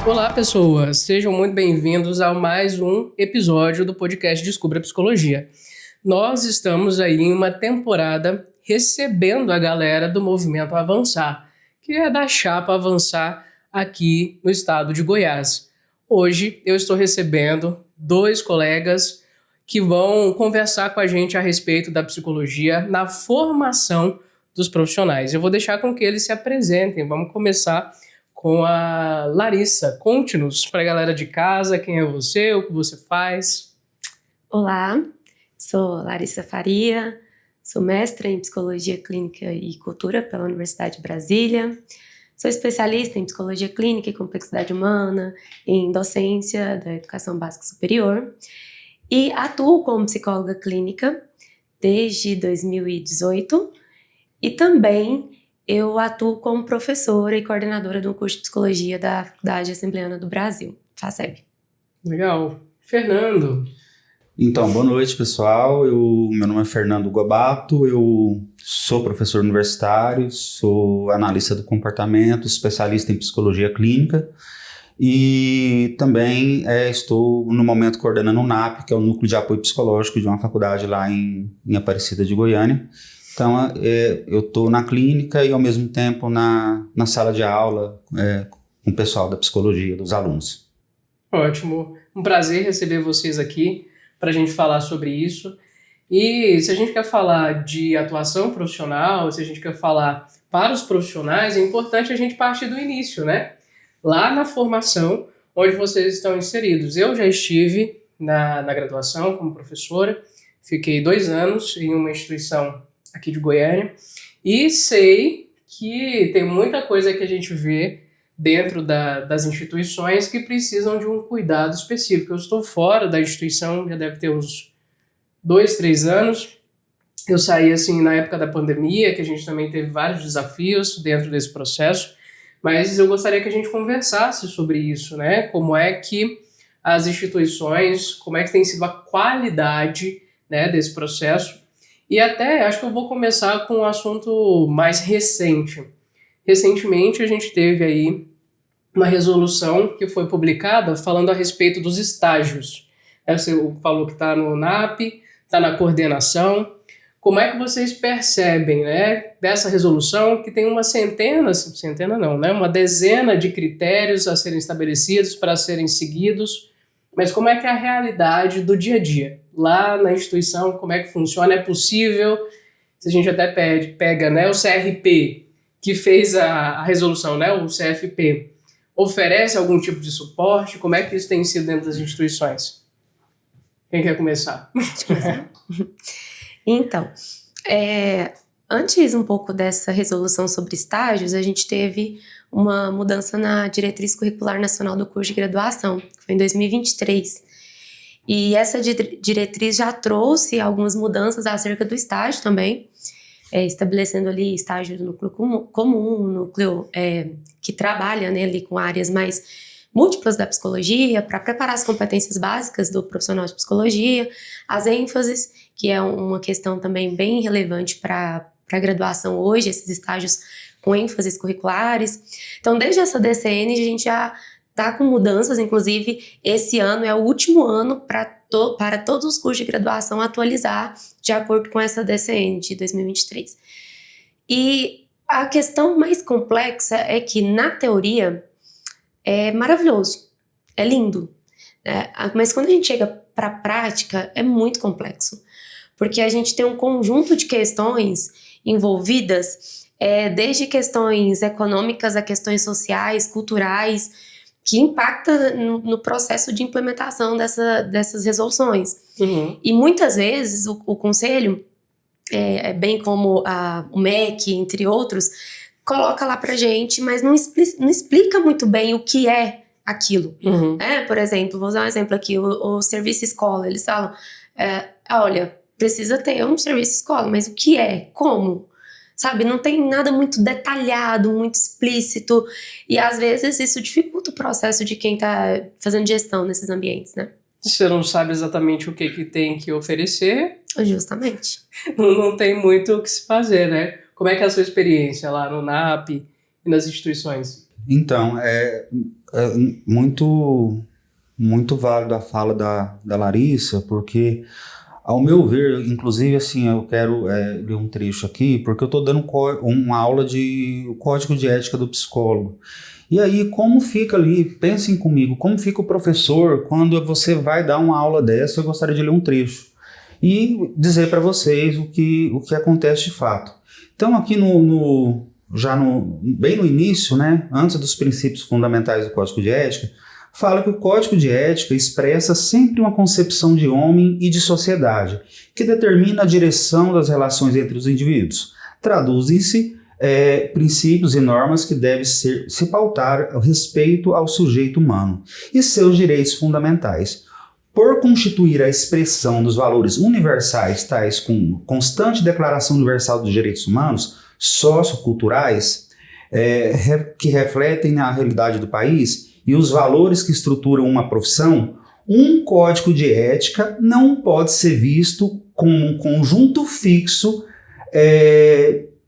Olá, pessoas! Sejam muito bem-vindos a mais um episódio do podcast Descubra Psicologia. Nós estamos aí em uma temporada recebendo a galera do Movimento Avançar, que é da Chapa Avançar aqui no estado de Goiás. Hoje eu estou recebendo dois colegas que vão conversar com a gente a respeito da psicologia na formação dos profissionais. Eu vou deixar com que eles se apresentem. Vamos começar com a Larissa. Conte-nos para a galera de casa quem é você, o que você faz. Olá, sou Larissa Faria, sou mestra em Psicologia Clínica e Cultura pela Universidade de Brasília, sou especialista em Psicologia Clínica e Complexidade Humana, em docência da Educação Básica Superior e atuo como psicóloga clínica desde 2018 e também eu atuo como professora e coordenadora do curso de Psicologia da Faculdade Assembleana do Brasil, FACEB. Legal. Fernando. Então, boa noite, pessoal. Meu nome é Fernando Gobato, eu sou professor universitário, sou analista do comportamento, especialista em psicologia clínica e também estou, no momento, coordenando o NAP, que é o Núcleo de Apoio Psicológico de uma faculdade lá em Aparecida de Goiânia. Então, eu estou na clínica e, ao mesmo tempo, na sala de aula com o pessoal da psicologia, dos alunos. Ótimo. Um prazer receber vocês aqui para a gente falar sobre isso. E se a gente quer falar de atuação profissional, se a gente quer falar para os profissionais, é importante a gente partir do início, né? Lá na formação, onde vocês estão inseridos. Eu já estive na graduação como professora, fiquei 2 anos em uma instituição aqui de Goiânia, e sei que tem muita coisa que a gente vê dentro das instituições que precisam de um cuidado específico. Eu estou fora da instituição, já deve ter uns 2, 3 anos. Eu saí assim na época da pandemia, que a gente também teve vários desafios dentro desse processo, mas eu gostaria que a gente conversasse sobre isso, né? Como é que as instituições, como é que tem sido a qualidade, né, desse processo. E até acho que eu vou começar com um assunto mais recente. Recentemente a gente teve aí uma resolução que foi publicada falando a respeito dos estágios. Você falou que está no NAP, está na coordenação. Como é que vocês percebem, né, dessa resolução que tem uma uma dezena de critérios a serem estabelecidos para serem seguidos, mas como é que é a realidade do dia a dia? Lá na instituição, como é que funciona? É possível? Se a gente até pega, né, o CRP, que fez a resolução, né, o CFP, oferece algum tipo de suporte? Como é que isso tem sido dentro das instituições? Quem quer começar? Então, antes um pouco dessa resolução sobre estágios, a gente teve uma mudança na diretriz curricular nacional do curso de graduação, que foi em 2023. E essa diretriz já trouxe algumas mudanças acerca do estágio também, estabelecendo ali estágio do núcleo comum, núcleo que trabalha, né, ali com áreas mais múltiplas da psicologia, para preparar as competências básicas do profissional de psicologia, as ênfases, que é uma questão também bem relevante para a graduação hoje, esses estágios com ênfases curriculares. Então, desde essa DCN, a gente já está com mudanças, inclusive esse ano é o último ano para todos os cursos de graduação atualizar de acordo com essa DCN de 2023. E a questão mais complexa é que, na teoria, é maravilhoso, é lindo, né? Mas quando a gente chega para a prática, é muito complexo, porque a gente tem um conjunto de questões envolvidas, desde questões econômicas a questões sociais, culturais, que impacta no processo de implementação dessas resoluções. Uhum. E muitas vezes o Conselho, bem como o MEC, entre outros, coloca lá pra gente, mas não explica muito bem o que é aquilo. Uhum. Por exemplo, vou usar um exemplo aqui, o serviço escola, eles falam, olha, precisa ter um serviço escola, mas o que é? Como? Sabe, não tem nada muito detalhado, muito explícito, e às vezes isso dificulta o processo de quem tá fazendo gestão nesses ambientes, né? Você não sabe exatamente o que tem que oferecer, Justamente. não tem muito o que se fazer, né? Como é que é a sua experiência lá no NAP e nas instituições? Então, é muito, muito válido a fala da Larissa, porque, ao meu ver, inclusive, assim, eu quero ler um trecho aqui, porque eu estou dando uma aula de Código de Ética do Psicólogo. E aí, como fica ali, pensem comigo, como fica o professor quando você vai dar uma aula dessa? Eu gostaria de ler um trecho e dizer para vocês o que acontece de fato. Então, aqui bem no início, né, antes dos princípios fundamentais do Código de Ética, fala que o Código de Ética expressa sempre uma concepção de homem e de sociedade, que determina a direção das relações entre os indivíduos. Traduzem-se princípios e normas que devem se pautar ao respeito ao sujeito humano e seus direitos fundamentais. Por constituir a expressão dos valores universais, tais como constante Declaração Universal dos Direitos Humanos, socioculturais, que refletem a realidade do país e os valores que estruturam uma profissão, um código de ética não pode ser visto como um conjunto fixo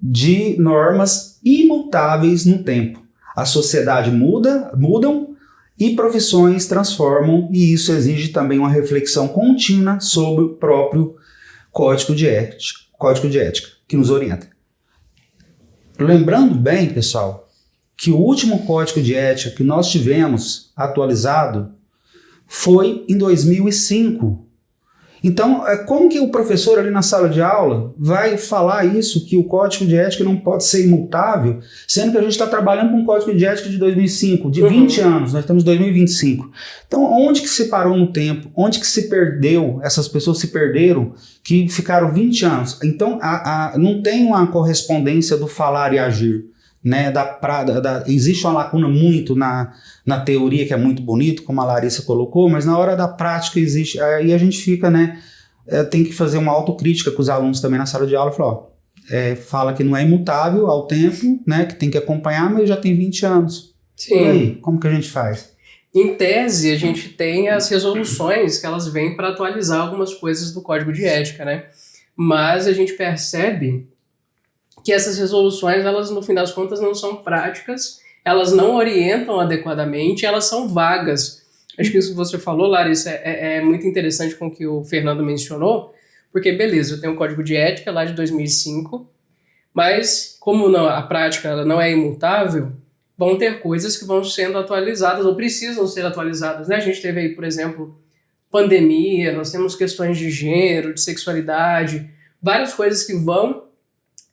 de normas imutáveis no tempo. A sociedade mudam e profissões transformam, e isso exige também uma reflexão contínua sobre o próprio código de ética que nos orienta. Lembrando bem, pessoal, que o último código de ética que nós tivemos atualizado foi em 2005. Então, como que o professor ali na sala de aula vai falar isso, que o código de ética não pode ser imutável, sendo que a gente está trabalhando com um código de ética de 2005, de 20 anos, nós estamos em 2025. Então, onde que se parou no tempo? Onde que se perdeu? Essas pessoas se perderam, que ficaram 20 anos. Então, não tem uma correspondência do falar e agir. Né, existe uma lacuna muito na teoria, que é muito bonito, como a Larissa colocou, mas na hora da prática existe, aí a gente fica, né, tem que fazer uma autocrítica com os alunos também na sala de aula, fala que não é imutável ao tempo, né, que tem que acompanhar, mas já tem 20 anos. Sim. E aí, como que a gente faz? Em tese, a gente tem as resoluções que elas vêm para atualizar algumas coisas do Código de Ética, né, mas a gente percebe que essas resoluções, elas no fim das contas não são práticas, elas não orientam adequadamente, elas são vagas. Acho que isso que você falou, Larissa, é muito interessante com o que o Fernando mencionou, porque beleza, eu tenho um código de ética lá de 2005, mas como a prática ela não é imutável, vão ter coisas que vão sendo atualizadas ou precisam ser atualizadas, né? A gente teve aí, por exemplo, pandemia, nós temos questões de gênero, de sexualidade, várias coisas que vão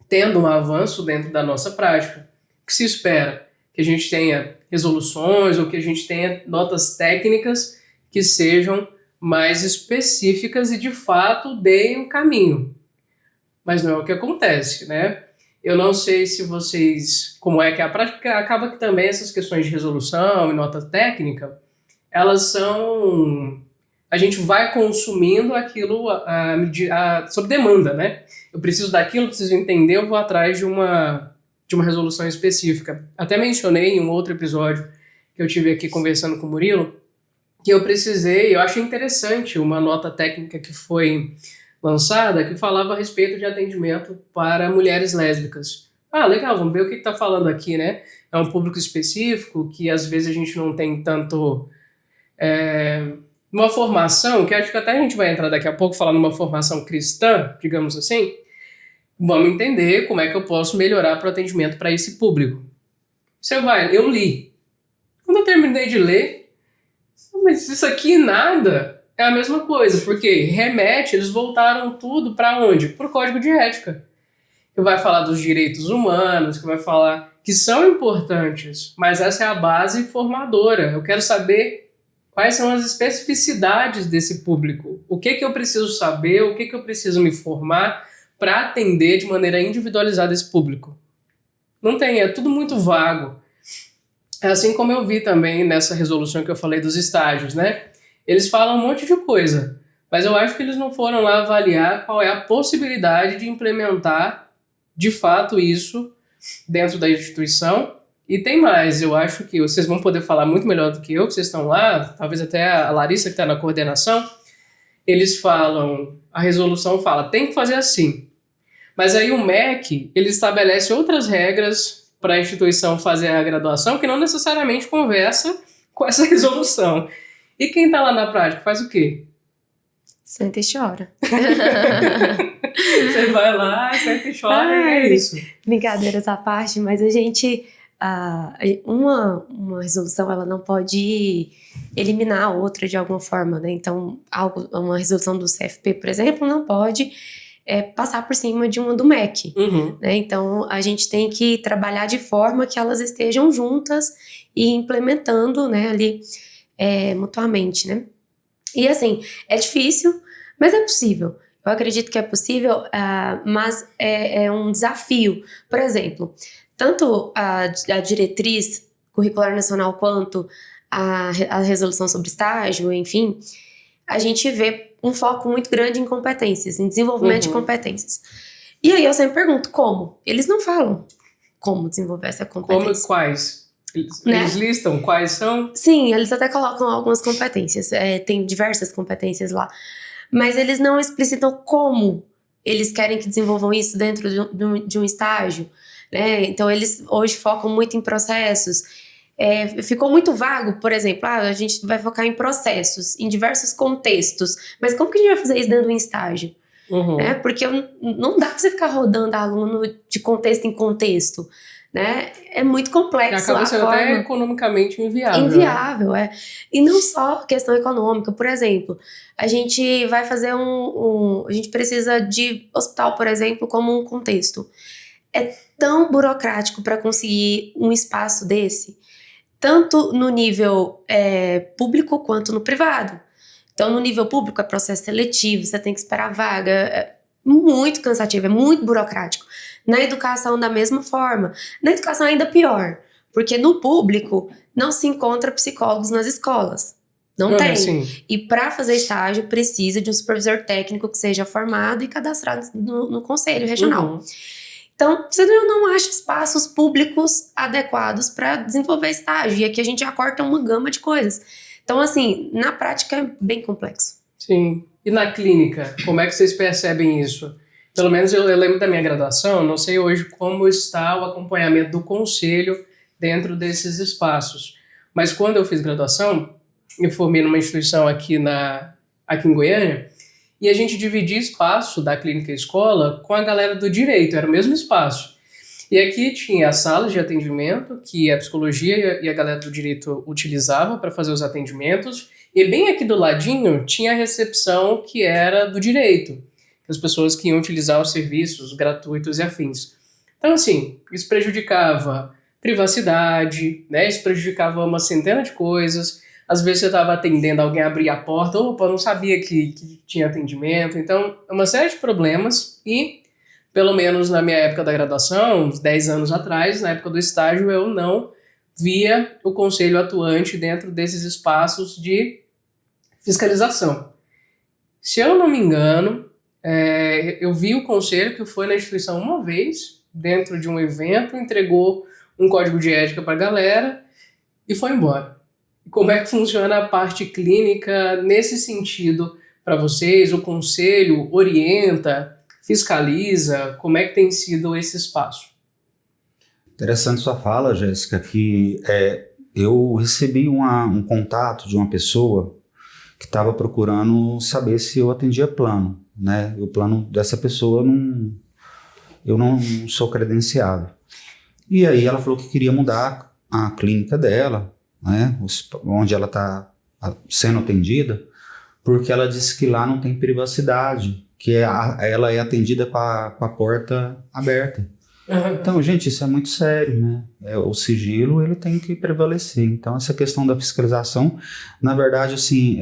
tendo um avanço dentro da nossa prática. O que se espera? Que a gente tenha resoluções ou que a gente tenha notas técnicas que sejam mais específicas e, de fato, deem um caminho. Mas não é o que acontece, né? Eu não sei se vocês... Como é que é a prática? Acaba que também essas questões de resolução e nota técnica, elas são... A gente vai consumindo aquilo sob demanda, né? Eu preciso daquilo, preciso entender, eu vou atrás de uma resolução específica. Até mencionei em um outro episódio que eu tive aqui conversando com o Murilo, que eu achei interessante uma nota técnica que foi lançada que falava a respeito de atendimento para mulheres lésbicas. Ah, legal, vamos ver o que está falando aqui, né? É um público específico que às vezes a gente não tem tanto... uma formação, que acho que até a gente vai entrar daqui a pouco, falar numa formação cristã, digamos assim, vamos entender como é que eu posso melhorar para o atendimento para esse público. Eu li. Quando eu terminei de ler, mas isso aqui nada é a mesma coisa, porque eles voltaram tudo para onde? Para o Código de Ética. Que vai falar dos direitos humanos, que vai falar que são importantes, mas essa é a base formadora. Eu quero saber quais são as especificidades desse público, o que eu preciso saber, o que eu preciso me formar para atender de maneira individualizada esse público. Não tem, é tudo muito vago. É assim como eu vi também nessa resolução que eu falei dos estágios, né? Eles falam um monte de coisa, mas eu acho que eles não foram lá avaliar qual é a possibilidade de implementar de fato isso dentro da instituição E tem mais, eu acho que vocês vão poder falar muito melhor do que eu, que vocês estão lá, talvez até a Larissa que está na coordenação, eles falam, a resolução fala, tem que fazer assim. Mas aí o MEC, ele estabelece outras regras para a instituição fazer a graduação que não necessariamente conversa com essa resolução. E quem está lá na prática faz o quê? Senta e chora. Você vai lá, senta e chora, Ai, é isso. Brincadeiras à parte, mas a gente... uma resolução, ela não pode eliminar a outra de alguma forma, né? Então, uma resolução do CFP, por exemplo, não pode passar por cima de uma do MEC. Uhum. Né? Então, a gente tem que trabalhar de forma que elas estejam juntas e implementando, né, ali mutuamente, né? E assim, é difícil, mas é possível. Eu acredito que é possível, mas é um desafio. Por exemplo, tanto a diretriz curricular nacional quanto a resolução sobre estágio, enfim, a gente vê um foco muito grande em competências, em desenvolvimento de competências. E aí eu sempre pergunto, como? Eles não falam como desenvolver essa competência. Como quais? Eles Né? listam quais são? Sim, eles até colocam algumas competências, tem diversas competências lá, mas eles não explicitam como eles querem que desenvolvam isso dentro de um estágio, né? Então eles hoje focam muito em processos. Ficou muito vago, por exemplo, a gente vai focar em processos, em diversos contextos, mas como que a gente vai fazer isso dentro de um estágio? Uhum. Né? Porque não dá pra você ficar rodando aluno de contexto em contexto, né? É muito complexo. E acaba sendo até economicamente inviável. Inviável, E não só questão econômica. Por exemplo, a gente vai fazer a gente precisa de hospital, por exemplo, como um contexto. É tão burocrático para conseguir um espaço desse, tanto no nível público quanto no privado. Então, no nível público é processo seletivo, você tem que esperar vaga, é muito cansativo, é muito burocrático. Na educação, da mesma forma. Na educação, ainda pior, porque no público não se encontra psicólogos nas escolas. Não tem. Sim. E para fazer estágio, precisa de um supervisor técnico que seja formado e cadastrado no conselho regional. Uhum. Então, você não acha espaços públicos adequados para desenvolver estágio. E aqui a gente já corta uma gama de coisas. Então, assim, na prática é bem complexo. Sim. E na clínica, como é que vocês percebem isso? Pelo menos eu lembro da minha graduação, não sei hoje como está o acompanhamento do conselho dentro desses espaços. Mas quando eu fiz graduação, eu formei numa instituição aqui em Goiânia, e a gente dividia espaço da clínica e escola com a galera do direito, era o mesmo espaço. E aqui tinha as salas de atendimento, que a psicologia e a galera do direito utilizava para fazer os atendimentos, e bem aqui do ladinho tinha a recepção que era do direito, as pessoas que iam utilizar os serviços gratuitos e afins. Então, assim, isso prejudicava privacidade, né? Isso prejudicava uma centena de coisas. Às vezes você estava atendendo, alguém abria a porta, opa, não sabia que tinha atendimento. Então, é uma série de problemas e, pelo menos na minha época da graduação, uns 10 anos atrás, na época do estágio, eu não via o conselho atuante dentro desses espaços de fiscalização. Se eu não me engano, eu vi o conselho que foi na instituição uma vez, dentro de um evento, entregou um código de ética para a galera e foi embora. Como é que funciona a parte clínica nesse sentido para vocês? O conselho orienta, fiscaliza? Como é que tem sido esse espaço? Interessante sua fala, Jéssica, que eu recebi um contato de uma pessoa que estava procurando saber se eu atendia plano, né? O plano dessa pessoa, eu não sou credenciado. E aí ela falou que queria mudar a clínica dela, né? Onde ela está sendo atendida, porque ela disse que lá não tem privacidade, que ela é atendida com a porta aberta. Então, gente, isso é muito sério, né? O sigilo, ele tem que prevalecer. Então, essa questão da fiscalização, na verdade, assim,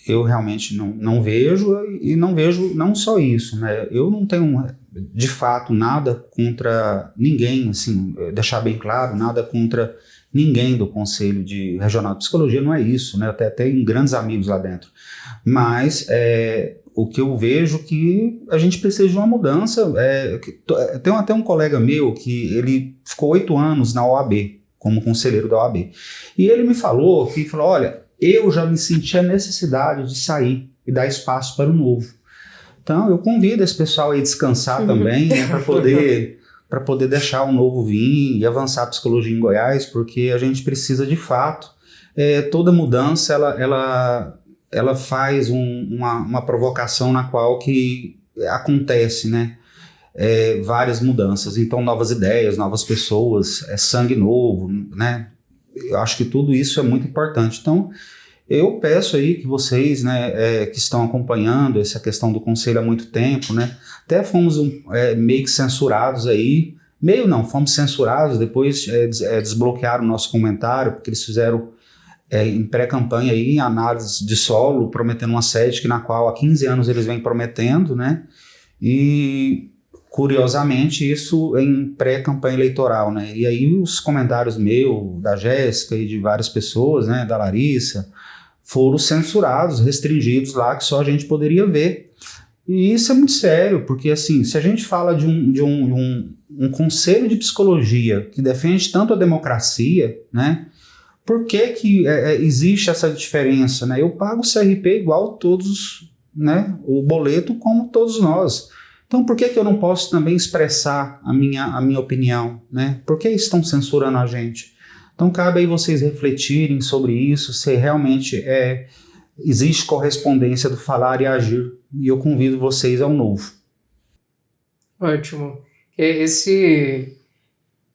eu realmente não vejo, e não vejo não só isso, né? Eu não tenho, de fato, nada contra ninguém, assim, deixar bem claro, nada contra ninguém do Conselho Regional de Psicologia, não é isso, né? Eu até tenho grandes amigos lá dentro. Mas o que eu vejo que a gente precisa de uma mudança. Tem até um colega meu que ele ficou 8 anos na OAB, como conselheiro da OAB. E ele me falou, olha, eu já me senti a necessidade de sair e dar espaço para o novo. Então, eu convido esse pessoal aí a descansar também, né, para poder deixar o novo vir e avançar a psicologia em Goiás, porque a gente precisa de fato. Toda mudança, ela faz uma provocação na qual que acontece, né? Várias mudanças. Então, novas ideias, novas pessoas, sangue novo, né? Eu acho que tudo isso é muito importante. Então, eu peço aí que vocês, né, que estão acompanhando essa questão do conselho há muito tempo, né? Até fomos meio que censurados aí. Meio não, fomos censurados, depois desbloquearam o nosso comentário, porque eles fizeram em pré-campanha aí, análise de solo, prometendo uma sede na qual há 15 anos eles vêm prometendo, né? E, curiosamente, isso em pré-campanha eleitoral, né? E aí os comentários meus, da Jéssica e de várias pessoas, né, da Larissa, foram censurados, restringidos lá, que só a gente poderia ver. E isso é muito sério, porque assim, se a gente fala de um conselho de psicologia que defende tanto a democracia, né? Por que existe essa diferença, né? Eu pago o CRP igual todos, né? O boleto como todos nós. Então, por que eu não posso também expressar a minha opinião, né? Por que estão censurando a gente? Então, cabe aí vocês refletirem sobre isso, se realmente existe correspondência do falar e agir. E eu convido vocês ao novo. Ótimo.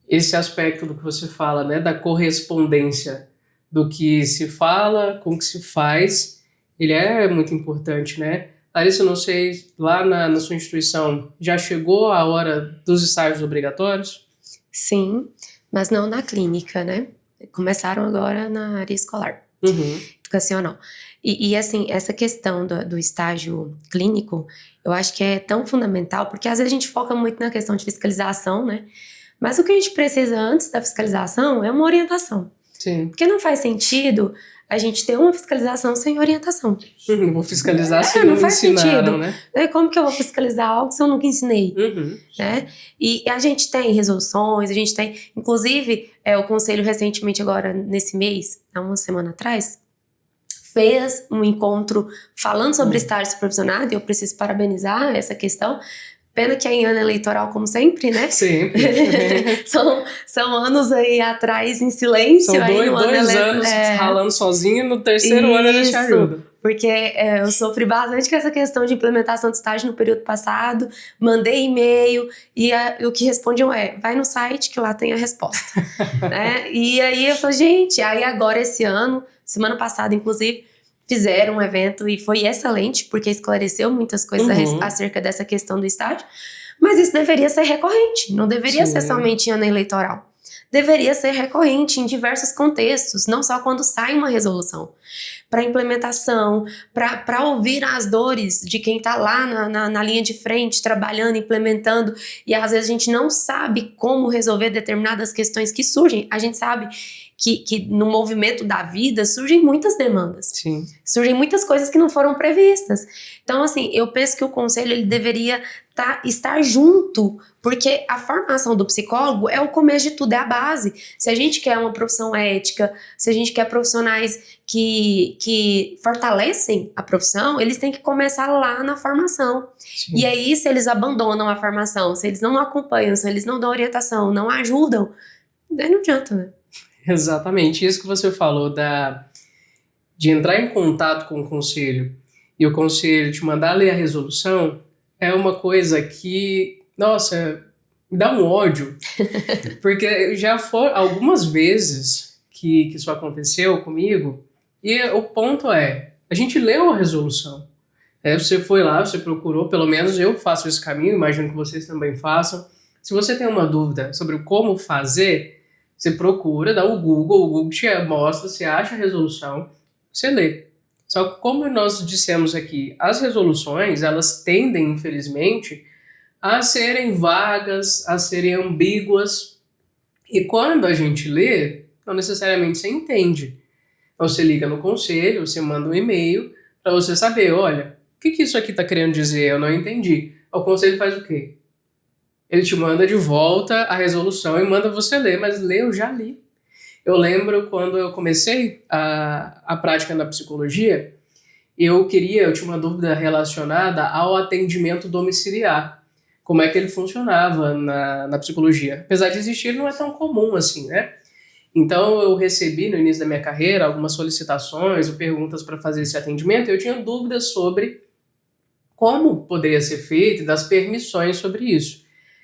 Esse aspecto do que você fala, né, da correspondência do que se fala com o que se faz, ele é muito importante, né? Larissa, eu não sei, lá na sua instituição, já chegou a hora dos estágios obrigatórios? Sim, mas não na clínica, né? Começaram agora na área escolar, educacional. E assim, essa questão do estágio clínico, eu acho que é tão fundamental, porque às vezes a gente foca muito na questão de fiscalização, né? Mas o que a gente precisa antes da fiscalização é uma orientação. Sim. Porque não faz sentido a gente ter uma fiscalização sem orientação. Vou fiscalizar se não faz ensinaram, sentido. né? Como que eu vou fiscalizar algo se eu nunca ensinei? Né? E a gente tem resoluções, a gente tem... Inclusive, o Conselho recentemente agora, nesse mês, há uma semana atrás, fez um encontro falando sobre estágio supervisionado, e eu preciso parabenizar essa questão. Pena que é em ano eleitoral, como sempre, né? Sempre. são anos aí atrás em silêncio. São aí dois anos ralando sozinho, no terceiro ano ele te ajuda. Porque eu sofri bastante com essa questão de implementação de estágio no período passado, mandei e-mail e o que respondiam vai no site que lá tem a resposta. Né? E aí eu falei, gente, aí agora esse ano, semana passada inclusive, fizeram um evento e foi excelente, porque esclareceu muitas coisas acerca dessa questão do estágio, mas isso deveria ser recorrente, não deveria ser somente em ano eleitoral. Deveria ser recorrente em diversos contextos, não só quando sai uma resolução. Para implementação, para ouvir as dores de quem está lá na linha de frente, trabalhando, implementando, e às vezes a gente não sabe como resolver determinadas questões que surgem. A gente sabe que no movimento da vida surgem muitas demandas. Sim. Surgem muitas coisas que não foram previstas. Então, assim, eu penso que o conselho ele deveria estar junto, porque a formação do psicólogo é o começo de tudo, é a base. Se a gente quer uma profissão ética, se a gente quer profissionais que fortalecem a profissão, eles têm que começar lá na formação. Sim. E aí, se eles abandonam a formação, se eles não acompanham, se eles não dão orientação, não ajudam, daí não adianta, né? Exatamente, isso que você falou de entrar em contato com o conselho e o conselho te mandar ler a resolução é uma coisa que, nossa, me dá um ódio, porque já foram algumas vezes que isso aconteceu comigo e o ponto a gente leu a resolução, você foi lá, você procurou, pelo menos eu faço esse caminho, imagino que vocês também façam. Se você tem uma dúvida sobre como fazer, você procura, dá o Google te mostra, você acha a resolução, você lê. Só que como nós dissemos aqui, as resoluções, elas tendem, infelizmente, a serem vagas, a serem ambíguas. E quando a gente lê, não necessariamente você entende. Então você liga no conselho, você manda um e-mail para você saber, olha, que isso aqui está querendo dizer? Eu não entendi. O conselho faz o quê? Ele te manda de volta a resolução e manda você ler, mas ler eu já li. Eu lembro quando eu comecei a prática na psicologia, eu tinha uma dúvida relacionada ao atendimento domiciliar. Como é que ele funcionava na psicologia? Apesar de existir, ele não é tão comum assim, né? Então eu recebi no início da minha carreira algumas solicitações ou perguntas para fazer esse atendimento e eu tinha dúvidas sobre como poderia ser feito e das permissões sobre isso.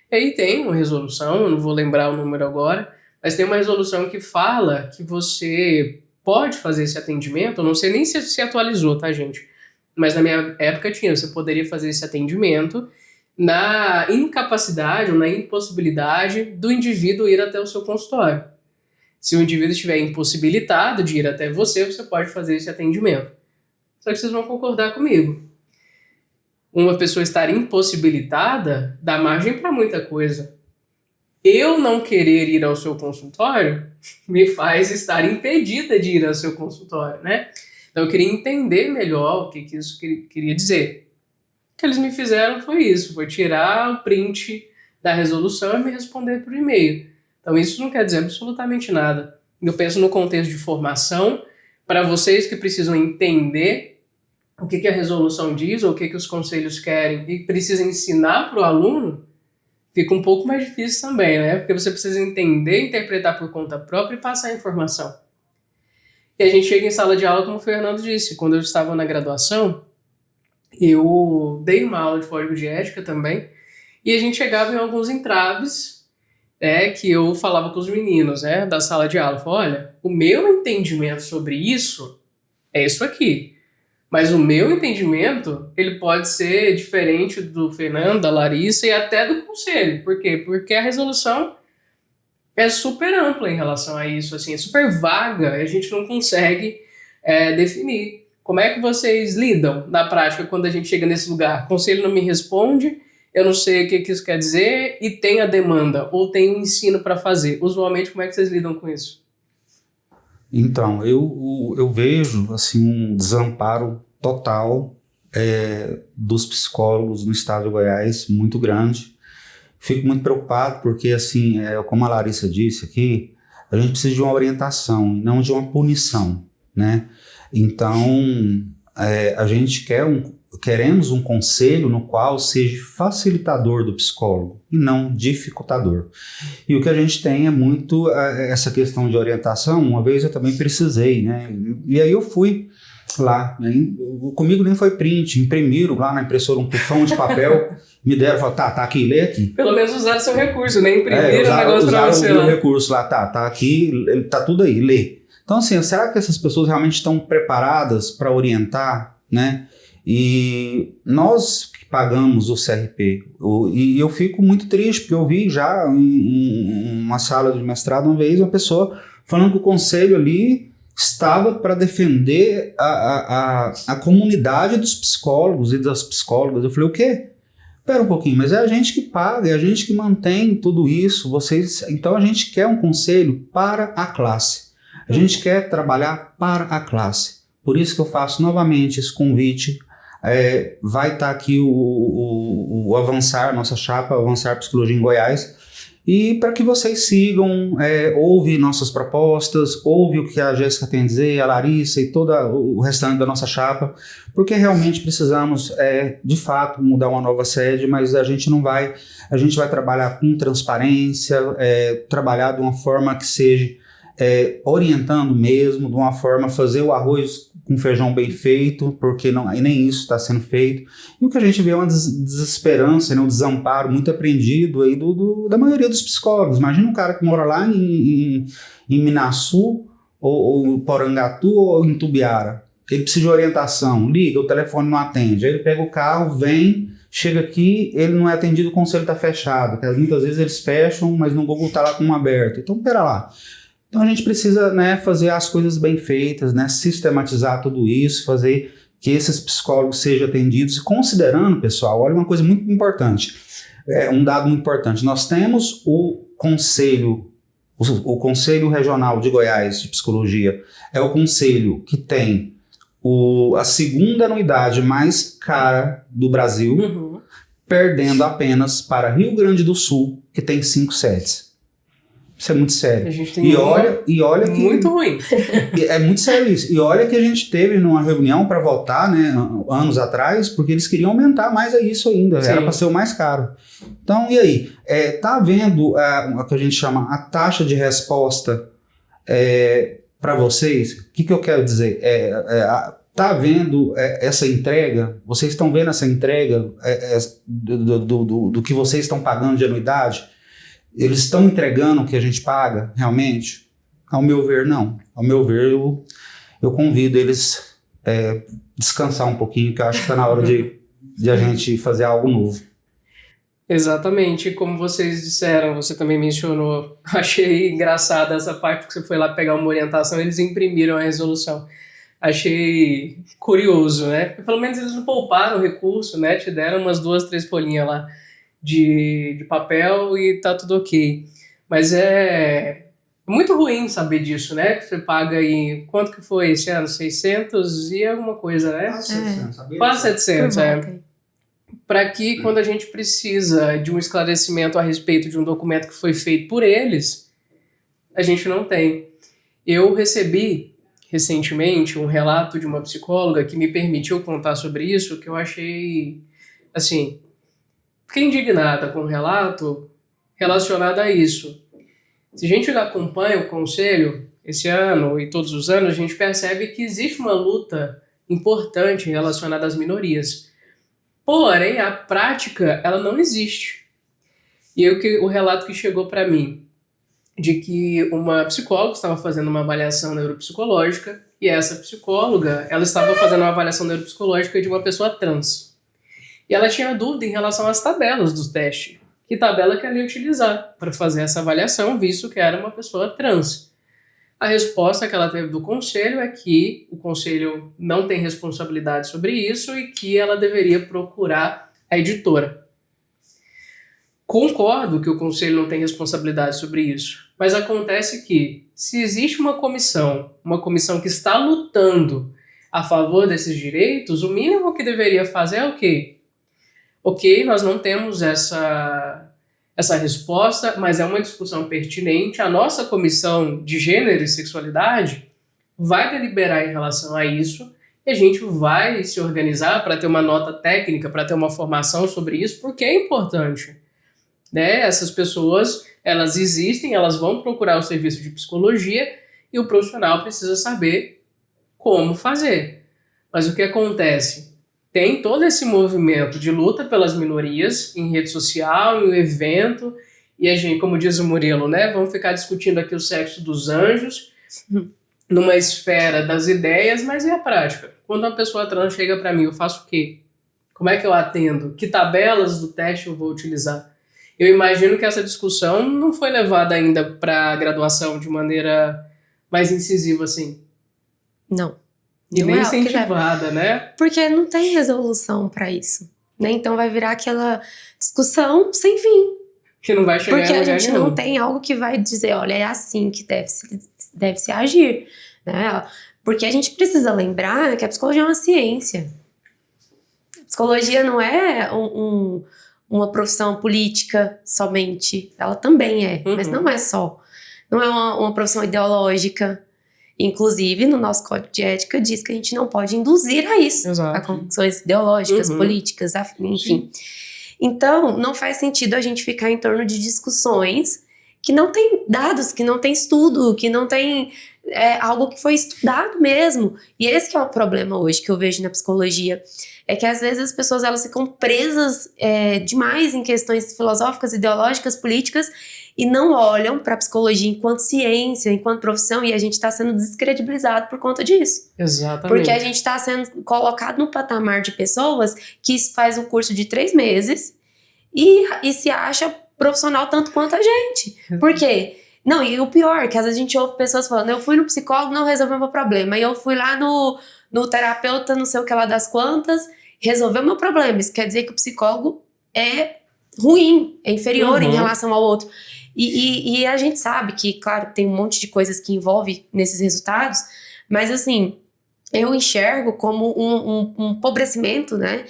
E aí tem uma resolução, eu não vou lembrar o número agora, mas tem uma resolução que fala que você pode fazer esse atendimento, eu não sei nem se atualizou, tá, gente? Mas na minha época tinha, você poderia fazer esse atendimento na incapacidade ou na impossibilidade do indivíduo ir até o seu consultório. Se o indivíduo estiver impossibilitado de ir até você, você pode fazer esse atendimento. Só que vocês vão concordar comigo. Uma pessoa estar impossibilitada dá margem para muita coisa. Eu não querer ir ao seu consultório me faz estar impedida de ir ao seu consultório, né? Então eu queria entender melhor o que isso queria dizer. O que eles me fizeram foi isso, foi tirar o print da resolução e me responder por e-mail. Então isso não quer dizer absolutamente nada. Eu penso no contexto de formação, para vocês que precisam entender o que a resolução diz ou o que os conselhos querem e precisam ensinar para o aluno, fica um pouco mais difícil também, né? Porque você precisa entender, interpretar por conta própria e passar a informação. E a gente chega em sala de aula, como o Fernando disse, quando eu estava na graduação, eu dei uma aula de código de ética também, e a gente chegava em alguns entraves, que eu falava com os meninos, da sala de aula. Eu falava, olha, o meu entendimento sobre isso é isso aqui. Mas o meu entendimento, ele pode ser diferente do Fernando, da Larissa e até do conselho. Por quê? Porque a resolução é super ampla em relação a isso, assim, é super vaga, a gente não consegue definir. Como é que vocês lidam na prática quando a gente chega nesse lugar? O conselho não me responde, eu não sei o que isso quer dizer e tem a demanda, ou tem um ensino para fazer. Usualmente, como é que vocês lidam com isso? Então, eu vejo assim, um desamparo total dos psicólogos no estado de Goiás, muito grande. Fico muito preocupado porque, assim, como a Larissa disse aqui, a gente precisa de uma orientação, não de uma punição, né? Então, a gente queremos um conselho no qual seja facilitador do psicólogo e não dificultador. E o que a gente tem é muito essa questão de orientação. Uma vez eu também precisei, né? E aí eu fui lá, né? Comigo nem foi print, imprimiram lá na impressora um tufão de papel, me deram, falaram, tá aqui, lê aqui. Pelo menos usaram seu recurso, né? Imprimiram o negócio pra você. Usaram o meu recurso lá, tá aqui, tá tudo aí, lê. Então, assim, será que essas pessoas realmente estão preparadas para orientar, né? E nós que pagamos o CRP, e eu fico muito triste, porque eu vi já em uma sala de mestrado uma vez uma pessoa falando que o conselho ali estava para defender a comunidade dos psicólogos e das psicólogas. Eu falei, o quê? Espera um pouquinho, mas é a gente que paga, é a gente que mantém tudo isso. Então a gente quer um conselho para a classe. A gente quer trabalhar para a classe. Por isso que eu faço novamente esse convite. Vai estar aqui o Avançar, nossa chapa, Avançar Psicologia em Goiás, e para que vocês sigam, ouve nossas propostas, ouve o que a Jéssica tem a dizer, a Larissa e todo o restante da nossa chapa, porque realmente precisamos, de fato, mudar uma nova sede, mas a gente vai trabalhar com transparência, trabalhar de uma forma que seja orientando mesmo, de uma forma fazer o arroz com feijão bem feito, porque nem isso está sendo feito. E o que a gente vê é uma desesperança, né, um desamparo muito apreendido aí da maioria dos psicólogos. Imagina um cara que mora lá em Minaçu, ou Porangatu, ou em Tubiara. Ele precisa de orientação, liga, o telefone não atende. Aí ele pega o carro, vem, chega aqui, ele não é atendido, o conselho está fechado. Porque muitas vezes eles fecham, mas no Google está lá com um aberto. Então, pera lá. Então a gente precisa, né, fazer as coisas bem feitas, né, sistematizar tudo isso, fazer que esses psicólogos sejam atendidos. E considerando, pessoal, olha uma coisa muito importante, um dado muito importante. Nós temos o Conselho Regional de Goiás de Psicologia, é o conselho que tem a segunda anuidade mais cara do Brasil, perdendo apenas para Rio Grande do Sul, que tem 5 sedes. Isso é muito sério. A gente tem e olha que muito ruim. É muito sério isso. E olha que a gente teve numa reunião para votar, né, anos atrás, porque eles queriam aumentar mais isso ainda. Sim. Era para ser o mais caro. Então, e aí? Tá vendo o que a gente chama a taxa de resposta para vocês? O que eu quero dizer? Tá vendo essa entrega? Vocês estão vendo essa entrega do que vocês estão pagando de anuidade? Eles estão entregando o que a gente paga, realmente? Ao meu ver, não. Ao meu ver, eu convido eles descansar um pouquinho, que eu acho que está na hora de a gente fazer algo novo. Exatamente. Como vocês disseram, você também mencionou, achei engraçada essa parte que você foi lá pegar uma orientação, eles imprimiram a resolução. Achei curioso, né? Pelo menos eles não pouparam o recurso, né? Te deram umas 2, 3 folhinhas lá de papel e tá tudo ok. Mas é muito ruim saber disso, né? Que você paga aí, quanto que foi esse ano? 600 e alguma coisa, né? Quase 700, sabia? Quase 700, Para que quando a gente precisa de um esclarecimento a respeito de um documento que foi feito por eles, a gente não tem. Eu recebi recentemente um relato de uma psicóloga que me permitiu contar sobre isso, que eu achei, assim, fiquei indignada com o relato relacionado a isso. Se a gente acompanha o Conselho esse ano e todos os anos, a gente percebe que existe uma luta importante relacionada às minorias. Porém, a prática, ela não existe. E o relato que chegou para mim, de que uma psicóloga estava fazendo uma avaliação neuropsicológica, e essa psicóloga, ela estava fazendo uma avaliação neuropsicológica de uma pessoa trans. E ela tinha dúvida em relação às tabelas do teste. Que tabela que ela ia utilizar para fazer essa avaliação, visto que era uma pessoa trans. A resposta que ela teve do conselho é que o conselho não tem responsabilidade sobre isso e que ela deveria procurar a editora. Concordo que o conselho não tem responsabilidade sobre isso, mas acontece que, se existe uma comissão que está lutando a favor desses direitos, o mínimo que deveria fazer é o quê? Ok, nós não temos essa resposta, mas é uma discussão pertinente. A nossa comissão de gênero e sexualidade vai deliberar em relação a isso e a gente vai se organizar para ter uma nota técnica, para ter uma formação sobre isso, porque é importante. Né? Essas pessoas, elas existem, elas vão procurar o serviço de psicologia e o profissional precisa saber como fazer. Mas o que acontece? Tem todo esse movimento de luta pelas minorias em rede social, em um evento, e a gente, como diz o Murilo, né, vamos ficar discutindo aqui o sexo dos anjos, numa esfera das ideias, mas e a prática? Quando uma pessoa trans chega para mim, eu faço o quê? Como é que eu atendo? Que tabelas do teste eu vou utilizar? Eu imagino que essa discussão não foi levada ainda para a graduação de maneira mais incisiva assim. Não. E nem incentivada, né? Porque não tem resolução para isso, né? Então vai virar aquela discussão sem fim. Que não vai chegar em lugar nenhum. Porque a gente não tem algo que vai dizer, olha, é assim que deve se agir, né? Porque a gente precisa lembrar que a psicologia é uma ciência. A psicologia não é uma profissão política somente. Ela também é, mas não é só. Não é uma profissão ideológica. Inclusive, no nosso código de ética diz que a gente não pode induzir a isso. Exato. A condições ideológicas, políticas, enfim. Sim. Então, não faz sentido a gente ficar em torno de discussões que não tem dados, que não tem estudo, que não tem algo que foi estudado mesmo. E esse que é o problema hoje que eu vejo na psicologia. É que às vezes as pessoas elas ficam presas demais em questões filosóficas, ideológicas, políticas, e não olham para a psicologia enquanto ciência, enquanto profissão, e a gente está sendo descredibilizado por conta disso. Exatamente. Porque a gente está sendo colocado no patamar de pessoas que faz um curso de 3 meses e se acha profissional tanto quanto a gente. Por quê? Não, e o pior é que às vezes a gente ouve pessoas falando, eu fui no psicólogo, não resolveu meu problema, e eu fui lá no terapeuta, não sei o que lá das quantas, resolveu meu problema. Isso quer dizer que o psicólogo é ruim, é inferior em relação ao outro. E a gente sabe que, claro, tem um monte de coisas que envolve nesses resultados, mas assim, eu enxergo como um empobrecimento, né,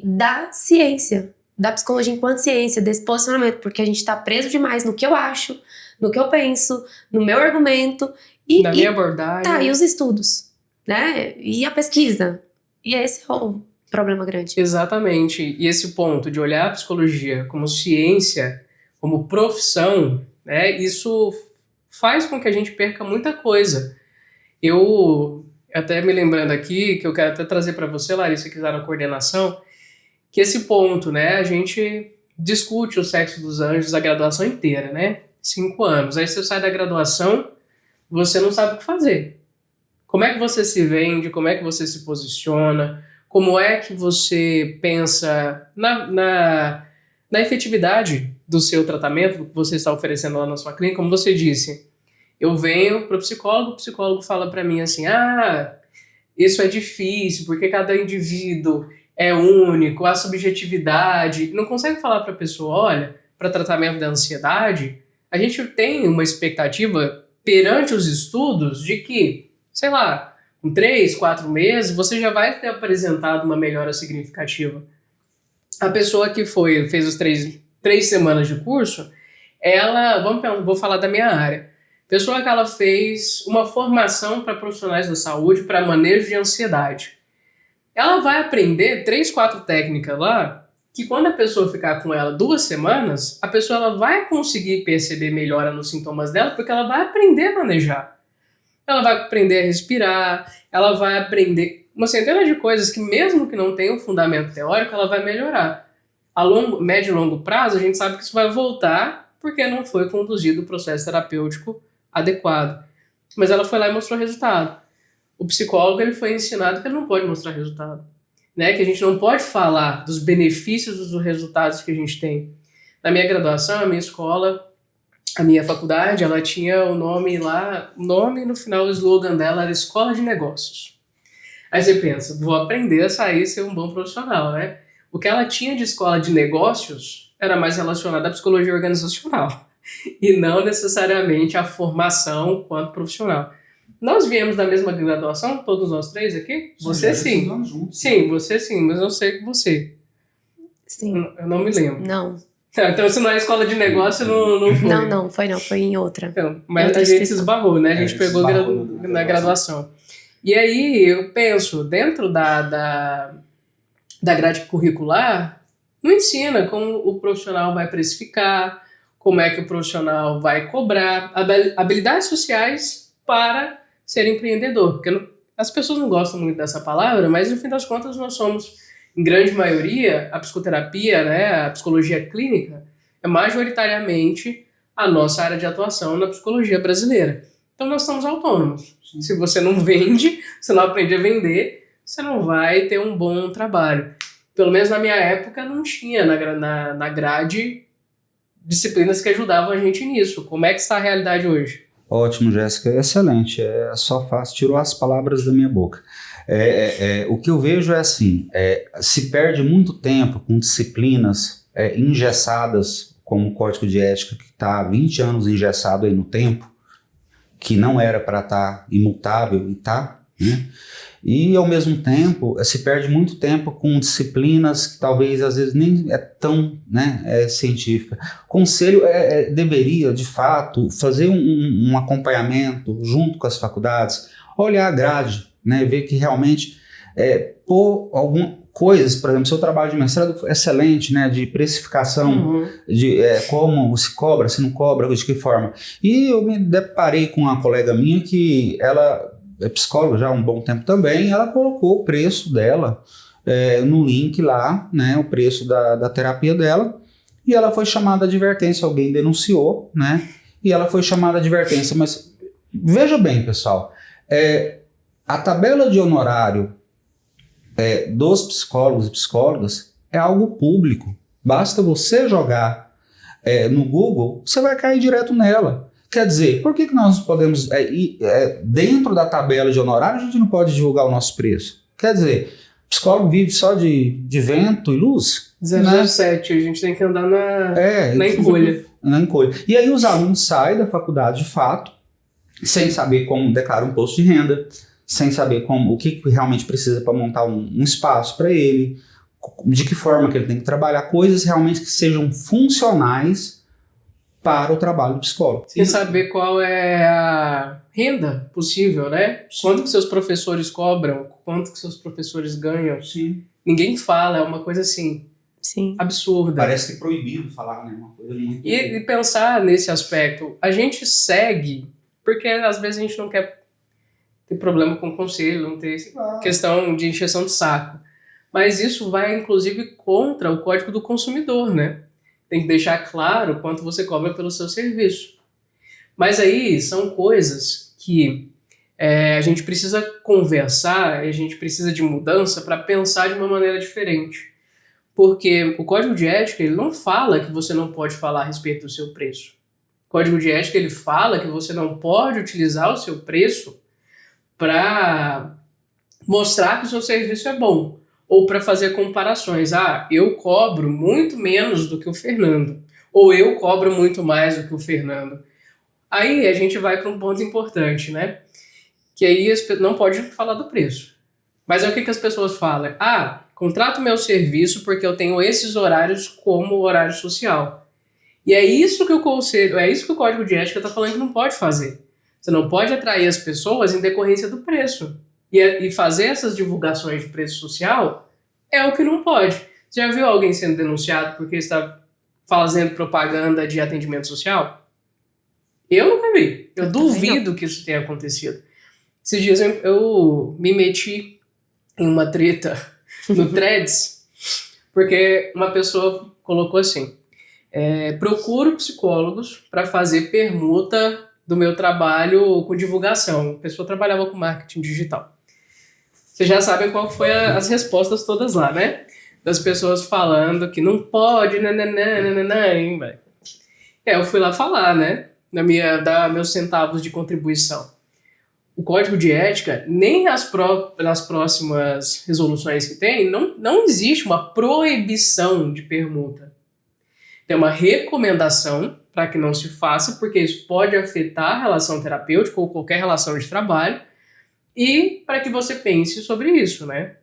da ciência, da psicologia enquanto ciência, desse posicionamento, porque a gente está preso demais no que eu acho, no que eu penso, no meu argumento, Na minha abordagem. Tá, e os estudos, né, e a pesquisa, e esse é o problema grande. Exatamente, e esse ponto de olhar a psicologia como ciência, como profissão, né, isso faz com que a gente perca muita coisa. Eu, até me lembrando aqui, que eu quero até trazer para você, Larissa, que está na coordenação, que esse ponto, né, a gente discute o sexo dos anjos a graduação inteira, né, 5 anos. Aí você sai da graduação, você não sabe o que fazer. Como é que você se vende, como é que você se posiciona, como é que você pensa na efetividade do seu tratamento que você está oferecendo lá na sua clínica. Como você disse, eu venho para o psicólogo fala para mim assim, isso é difícil, porque cada indivíduo é único, a subjetividade. Não consegue falar para a pessoa, olha, para tratamento da ansiedade, a gente tem uma expectativa perante os estudos de que, sei lá, com 3, 4 meses, você já vai ter apresentado uma melhora significativa. A pessoa que fez os 3 semanas de curso, ela, vou falar da minha área, pessoa que ela fez uma formação para profissionais da saúde para manejo de ansiedade. Ela vai aprender 3, 4 técnicas lá, que quando a pessoa ficar com ela 2 semanas, a pessoa ela vai conseguir perceber melhora nos sintomas dela, porque ela vai aprender a manejar. Ela vai aprender a respirar, ela vai aprender uma centena de coisas que mesmo que não tenha um fundamento teórico, ela vai melhorar. A médio e longo prazo, a gente sabe que isso vai voltar porque não foi conduzido o processo terapêutico adequado. Mas ela foi lá e mostrou resultado. O psicólogo ele foi ensinado que ele não pode mostrar resultado, né? Que a gente não pode falar dos benefícios dos resultados que a gente tem. Na minha graduação, a minha escola, a minha faculdade, ela tinha o nome lá, no final, o slogan dela era Escola de Negócios. Aí você pensa, vou aprender a sair e ser um bom profissional, né? O que ela tinha de escola de negócios era mais relacionado à psicologia organizacional e não necessariamente à formação quanto profissional. Nós viemos da mesma graduação, todos nós 3 aqui? Você sim. Sim, você sim, mas eu sei que você. Sim. Eu não me lembro. Não. Então, se não é escola de negócio, não foi. Não, foi em outra. Então, mas a gente se esbarrou, né? A gente pegou na graduação. E aí, eu penso, dentro da grade curricular, não ensina como o profissional vai precificar, como é que o profissional vai cobrar, habilidades sociais para ser empreendedor. Porque as pessoas não gostam muito dessa palavra, mas no fim das contas nós somos, em grande maioria, a psicoterapia, né, a psicologia clínica, é majoritariamente a nossa área de atuação na psicologia brasileira. Então nós somos autônomos. Sim. Se você não vende, você não aprende a vender, você não vai ter um bom trabalho. Pelo menos na minha época não tinha na grade disciplinas que ajudavam a gente nisso. Como é que está a realidade hoje? Ótimo, Jéssica, excelente. Só fácil, tirou as palavras da minha boca. O que eu vejo é assim, se perde muito tempo com disciplinas engessadas, como o Código de Ética, que está há 20 anos engessado aí no tempo, que não era para estar imutável e está, né? E, ao mesmo tempo, se perde muito tempo com disciplinas que talvez, às vezes, nem é tão, né, científica. O conselho deveria, de fato, fazer um acompanhamento junto com as faculdades, olhar a grade, né, ver que realmente, por algumas coisas, por exemplo, seu trabalho de mestrado excelente, né, de precificação, de como se cobra, se não cobra, de que forma. E eu me deparei com uma colega minha que ela é psicóloga já há um bom tempo também, ela colocou o preço dela no link lá, né, o preço da terapia dela, e ela foi chamada de advertência, alguém denunciou, né, e ela foi chamada de advertência, mas veja bem, pessoal, a tabela de honorário dos psicólogos e psicólogas é algo público, basta você jogar no Google, você vai cair direto nela. Quer dizer, por que nós não podemos ir dentro da tabela de honorário, a gente não pode divulgar o nosso preço? Quer dizer, o psicólogo vive só de vento e luz? 007, né? A gente tem que andar na encolha. Na encolha. E aí os alunos saem da faculdade de fato, sem saber como declarar um imposto de renda, sem saber o que realmente precisa para montar um espaço para ele, de que forma que ele tem que trabalhar, coisas realmente que sejam funcionais para o trabalho do psicólogo. Sem saber qual é a renda possível, né? Quanto que seus professores cobram, quanto que seus professores ganham. Sim. Ninguém fala, é uma coisa assim, Sim. absurda. Parece que é proibido falar, né? Uma coisa muito... E pensar nesse aspecto, a gente segue, porque às vezes a gente não quer ter problema com o conselho, não ter questão de encheção de saco. Mas isso vai, inclusive, contra o Código do Consumidor, né? Tem que deixar claro quanto você cobra pelo seu serviço. Mas aí são coisas que a gente precisa conversar, a gente precisa de mudança para pensar de uma maneira diferente. Porque o Código de Ética, ele não fala que você não pode falar a respeito do seu preço. O Código de Ética, ele fala que você não pode utilizar o seu preço para mostrar que o seu serviço é bom, ou para fazer comparações. Ah, eu cobro muito menos do que o Fernando, ou eu cobro muito mais do que o Fernando. Aí a gente vai para um ponto importante, né? Que aí não pode falar do preço. Mas é o que as pessoas falam? Ah, contrato meu serviço porque eu tenho esses horários como horário social. E é isso que o conselho, é isso que o Código de Ética está falando que não pode fazer. Você não pode atrair as pessoas em decorrência do preço. E fazer essas divulgações de preço social é o que não pode. Você já viu alguém sendo denunciado porque está fazendo propaganda de atendimento social? Eu nunca vi. Eu duvido que isso tenha acontecido. Esses dias eu me meti em uma treta no Threads, porque uma pessoa colocou assim: procuro psicólogos para fazer permuta do meu trabalho com divulgação. A pessoa trabalhava com marketing digital. Vocês já sabem qual foi as respostas todas lá, né? Das pessoas falando que não pode, nananana. Eu fui lá falar, né? Dar meus centavos de contribuição. O Código de Ética, nem nas próximas resoluções que tem, não existe uma proibição de permuta. Tem uma recomendação para que não se faça, porque isso pode afetar a relação terapêutica ou qualquer relação de trabalho, e para que você pense sobre isso, né?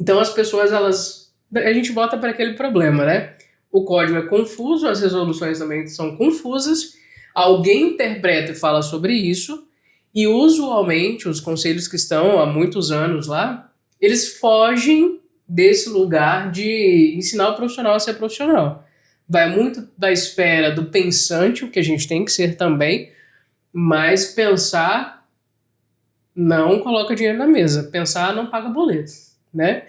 Então as pessoas, a gente volta para aquele problema, né? O código é confuso, as resoluções também são confusas, alguém interpreta e fala sobre isso, e usualmente os conselhos que estão há muitos anos lá, eles fogem desse lugar de ensinar o profissional a ser profissional. Vai muito da esfera do pensante, o que a gente tem que ser também, mas pensar não coloca dinheiro na mesa, pensar não paga boleto, né?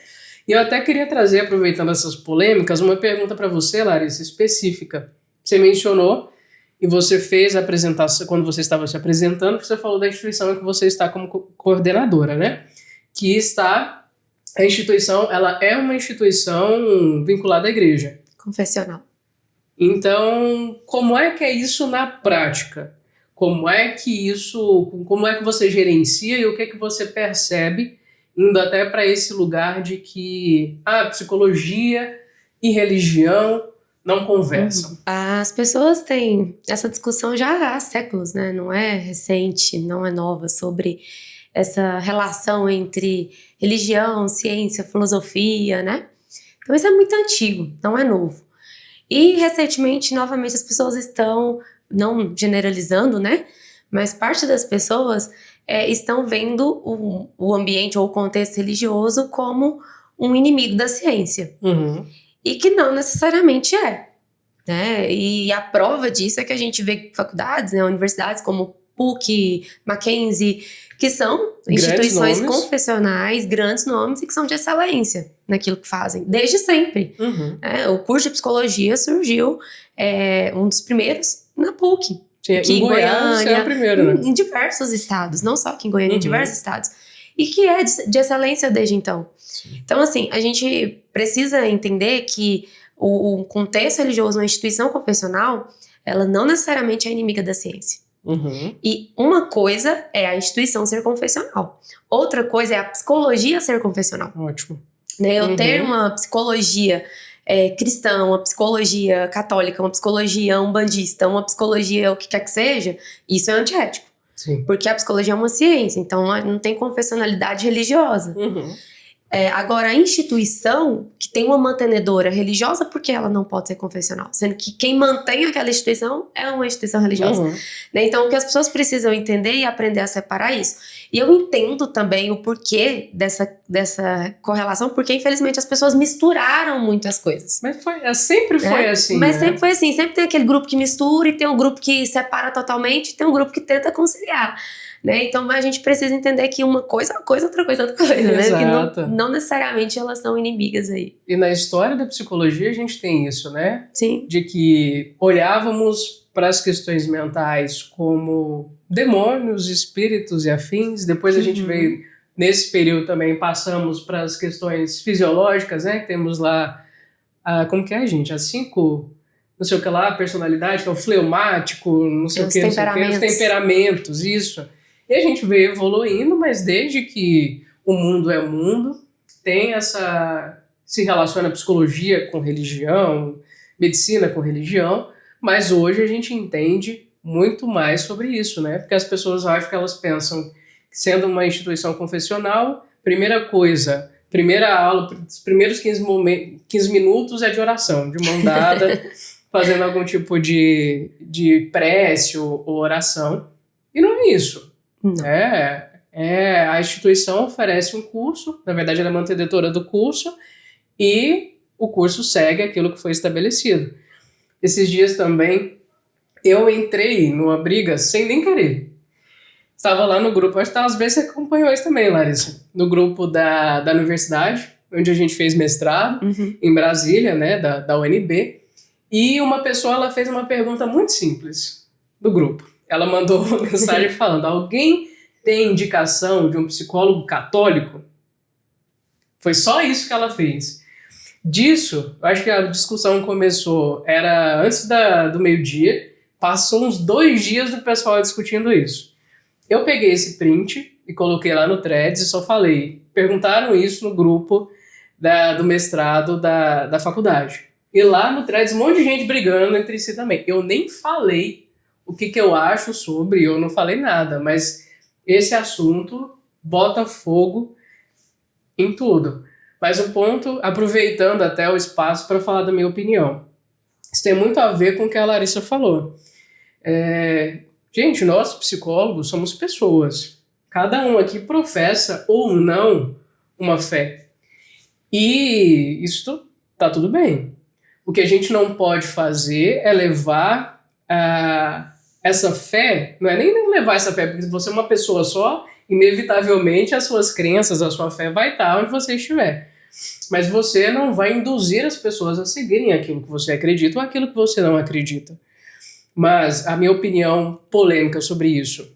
E eu até queria trazer, aproveitando essas polêmicas, uma pergunta para você, Larissa, específica. Você mencionou e você fez a apresentação, quando você estava se apresentando, você falou da instituição em que você está como coordenadora, né? A instituição, ela é uma instituição vinculada à igreja. Confessional. Então, como é que é isso na prática? Como é que você gerencia e o que é que você percebe indo até para esse lugar de que psicologia e religião não conversam? As pessoas têm essa discussão já há séculos, né? Não é recente, não é nova, sobre essa relação entre religião, ciência, filosofia, né? Então isso é muito antigo, não é novo. E recentemente, novamente, as pessoas estão, não generalizando, né? Mas parte das pessoas estão vendo o ambiente ou o contexto religioso como um inimigo da ciência. Uhum. E que não necessariamente é. Né? E a prova disso é que a gente vê faculdades, né, universidades como PUC, Mackenzie, que são instituições confessionais, grandes nomes, e que são de excelência naquilo que fazem, desde sempre. Uhum. O curso de psicologia surgiu, um dos primeiros, na PUC. Sim, em Goiânia é o primeiro, né? Em diversos estados, não só aqui em Goiânia, em diversos estados. E que é de excelência desde então. Sim. Então, assim, a gente precisa entender que o contexto religioso, uma instituição confessional, ela não necessariamente é inimiga da ciência. Uhum. E uma coisa é a instituição ser confessional. Outra coisa é a psicologia ser confessional. Ótimo. Né? Eu ter uma psicologia cristã, uma psicologia católica, uma psicologia umbandista, uma psicologia o que quer que seja, isso é antiético. Sim. Porque a psicologia é uma ciência, então não tem confessionalidade religiosa. Uhum. Agora, a instituição que tem uma mantenedora religiosa, por que ela não pode ser confessional? Sendo que quem mantém aquela instituição é uma instituição religiosa. Uhum. Né? Então, o que as pessoas precisam entender e aprender a separar isso. E eu entendo também o porquê dessa correlação, porque, infelizmente, as pessoas misturaram muito as coisas. Mas sempre foi assim, Mas né? sempre foi assim. Sempre tem aquele grupo que mistura e tem um grupo que separa totalmente e tem um grupo que tenta conciliar. Né? Então a gente precisa entender que uma coisa é uma coisa, outra coisa é outra coisa, né? Exato. Que não necessariamente elas são inimigas aí. E na história da psicologia a gente tem isso, né? Sim. De que olhávamos para as questões mentais como demônios, espíritos e afins. Depois a gente veio, nesse período também, passamos para as questões fisiológicas, né? Temos lá, como que é, gente? As 5... não sei o que lá, personalidade, que é o fleumático, não sei o que, os temperamentos, isso. E a gente veio evoluindo, mas desde que o mundo é mundo, tem se relaciona psicologia com religião, medicina com religião, mas hoje a gente entende muito mais sobre isso, né? Porque as pessoas acham que elas pensam que, sendo uma instituição confessional, primeira aula, os primeiros 15 minutos é de oração, de mão dada, fazendo algum tipo de prece ou oração. E não é isso. Não. A instituição oferece um curso, na verdade ela é mantenedora do curso, e o curso segue aquilo que foi estabelecido. Esses dias também eu entrei numa briga sem nem querer. Estava lá no grupo, acho que às vezes você acompanhou isso também, Larissa, no grupo da universidade, onde a gente fez mestrado, em Brasília, né, da UNB. E uma pessoa, ela fez uma pergunta muito simples do grupo. Ela mandou uma mensagem falando: alguém tem indicação de um psicólogo católico? Foi só isso que ela fez. Disso, eu acho que a discussão começou, era antes do meio-dia, passou uns 2 dias do pessoal discutindo isso. Eu peguei esse print e coloquei lá no Threads e só falei. Perguntaram isso no grupo do mestrado da faculdade. E lá no Threads, um monte de gente brigando entre si também. Eu nem falei o que eu acho sobre, eu não falei nada, mas esse assunto bota fogo em tudo. Mas o ponto, aproveitando até o espaço para falar da minha opinião, isso tem muito a ver com o que a Larissa falou. Gente, nós psicólogos somos pessoas. Cada um aqui professa ou não uma fé. E isso tá tudo bem. O que a gente não pode fazer é levar essa fé, não é nem levar essa fé, porque se você é uma pessoa só, inevitavelmente as suas crenças, a sua fé vai estar onde você estiver. Mas você não vai induzir as pessoas a seguirem aquilo que você acredita ou aquilo que você não acredita. Mas a minha opinião polêmica sobre isso,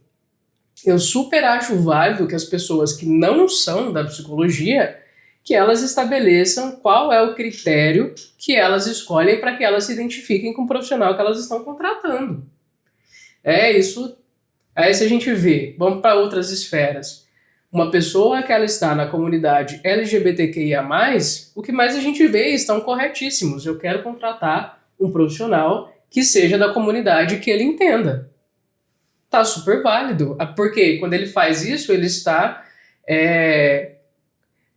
eu super acho válido que as pessoas que não são da psicologia, que elas estabeleçam qual é o critério que elas escolhem para que elas se identifiquem com o profissional que elas estão contratando. Isso. Aí se a gente vê, vamos para outras esferas, uma pessoa que ela está na comunidade LGBTQIA+, o que mais a gente vê estão corretíssimos. Eu quero contratar um profissional que seja da comunidade que ele entenda. Tá super válido, porque quando ele faz isso, ele está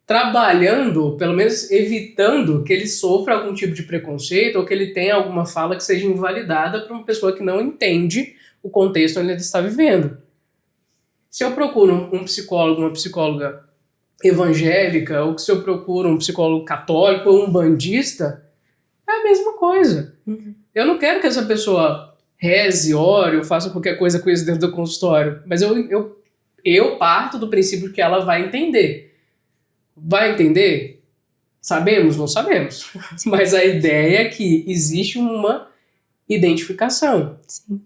trabalhando, pelo menos evitando que ele sofra algum tipo de preconceito ou que ele tenha alguma fala que seja invalidada para uma pessoa que não entende o contexto onde ele está vivendo. Se eu procuro um psicólogo, uma psicóloga evangélica, ou se eu procuro um psicólogo católico ou um bandista, é a mesma coisa. Eu não quero que essa pessoa reze, ore ou faça qualquer coisa com isso dentro do consultório, mas eu parto do princípio que ela vai entender. Vai entender? Sabemos? Não sabemos. Mas a ideia é que existe uma identificação. Sim.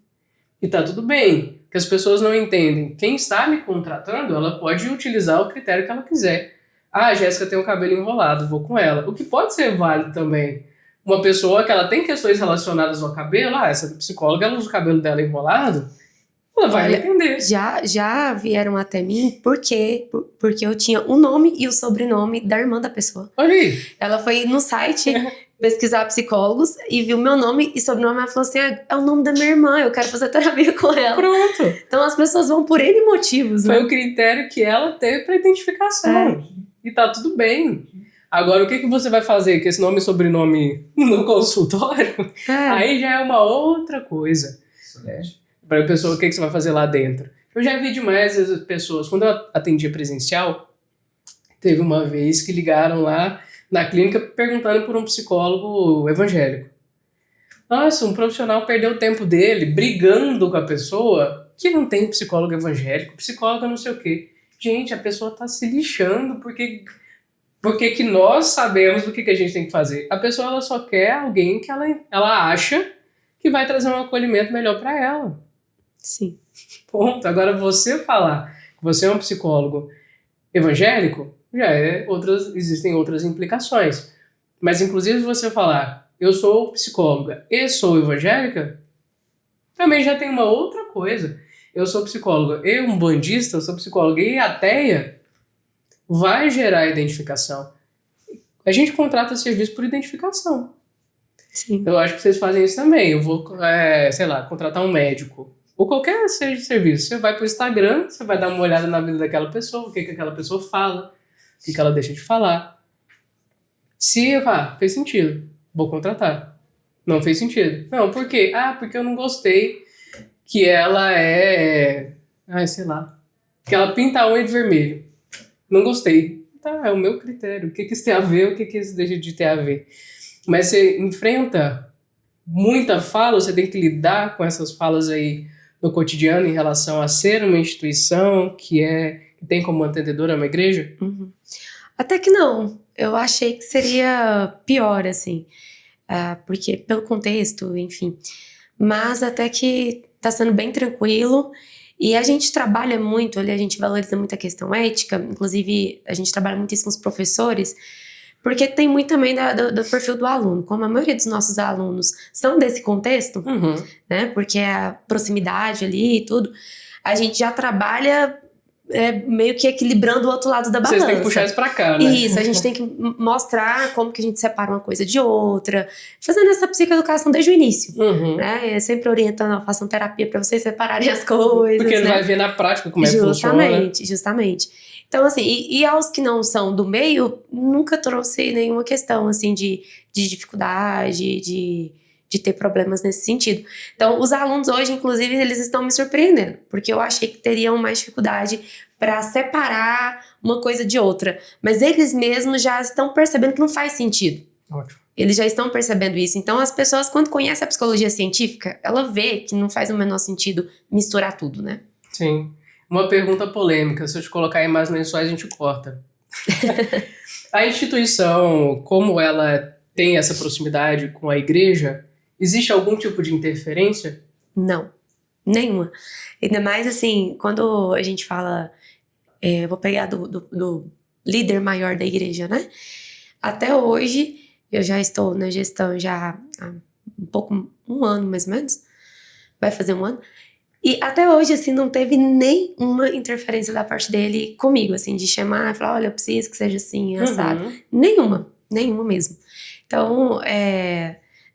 E tá tudo bem, que as pessoas não entendem. Quem está me contratando, ela pode utilizar o critério que ela quiser. A Jéssica tem o cabelo enrolado, vou com ela. O que pode ser válido também. Uma pessoa que ela tem questões relacionadas ao cabelo, essa psicóloga, ela usa o cabelo dela enrolado, ela vai entender. Já vieram até mim porque eu tinha o nome e o sobrenome da irmã da pessoa. Olha aí. Ela foi no site pesquisar psicólogos e viu meu nome e sobrenome. Ela falou assim: é o nome da minha irmã, eu quero fazer terapia com ela. Pronto. Então as pessoas vão por N motivos, né? Foi o critério que ela teve para identificação. E tá tudo bem. Agora, o que você vai fazer com esse nome e sobrenome no consultório? Aí já é uma outra coisa. Para a pessoa, o que você vai fazer lá dentro? Eu já vi demais as pessoas. Quando eu atendia presencial, teve uma vez que ligaram lá na clínica perguntando por um psicólogo evangélico. Nossa, um profissional perdeu o tempo dele brigando com a pessoa que não tem psicólogo evangélico, psicóloga não sei o quê. Gente, a pessoa tá se lixando porque que nós sabemos o que a gente tem que fazer. A pessoa ela só quer alguém que ela acha que vai trazer um acolhimento melhor para ela. Sim. Ponto. Agora, você falar que você é um psicólogo evangélico, existem outras implicações. Mas, inclusive, você falar, eu sou psicóloga e sou evangélica, também já tem uma outra coisa. Eu sou psicóloga e umbandista, eu sou psicóloga e ateia, vai gerar identificação. A gente contrata serviço por identificação. Sim. Eu acho que vocês fazem isso também. Eu vou, contratar um médico. Ou qualquer seja de serviço. Você vai pro Instagram, você vai dar uma olhada na vida daquela pessoa, o que aquela pessoa fala, o que ela deixa de falar. Se fez sentido, vou contratar. Não fez sentido. Não, por quê? Porque eu não gostei que ela que ela pinta a unha de vermelho. Não gostei. Tá, é o meu critério. O que isso tem a ver, o que isso deixa de ter a ver. Mas você enfrenta muita fala, você tem que lidar com essas falas aí no cotidiano em relação a ser uma instituição que tem como antecedora uma igreja? Uhum. Até que não. Eu achei que seria pior, assim. Porque pelo contexto, enfim. Mas até que tá sendo bem tranquilo. E a gente trabalha muito ali, a gente valoriza muito a questão ética. Inclusive, a gente trabalha muito isso com os professores. Porque tem muito também do perfil do aluno. Como a maioria dos nossos alunos são desse contexto, né? Porque a proximidade ali e tudo, a gente já trabalha meio que equilibrando o outro lado da balança. Vocês têm que puxar isso pra cá, né? Isso, a gente tem que mostrar como que a gente separa uma coisa de outra, fazendo essa psicoeducação desde o início, né? Sempre orientando, façam terapia pra vocês separarem as coisas, porque ele vai ver na prática como é que funciona. Justamente. Então, assim, e aos que não são do meio, nunca trouxe nenhuma questão, assim, de dificuldade, de ter problemas nesse sentido. Então, os alunos hoje, inclusive, eles estão me surpreendendo, porque eu achei que teriam mais dificuldade para separar uma coisa de outra. Mas eles mesmos já estão percebendo que não faz sentido. Ótimo. Eles já estão percebendo isso. Então, as pessoas, quando conhecem a psicologia científica, ela vê que não faz o menor sentido misturar tudo, né? Sim. Uma pergunta polêmica, se eu te colocar em mais lençóis, a gente corta. A instituição, como ela tem essa proximidade com a igreja, existe algum tipo de interferência? Não, nenhuma. Ainda mais assim, quando a gente fala, eu vou pegar do líder maior da igreja, né? Até hoje, eu já estou na gestão já há um ano mais ou menos, vai fazer um ano. E até hoje, assim, não teve nenhuma interferência da parte dele comigo, assim, de chamar e falar, olha, eu preciso que seja assim, assado. Nenhuma mesmo. Então,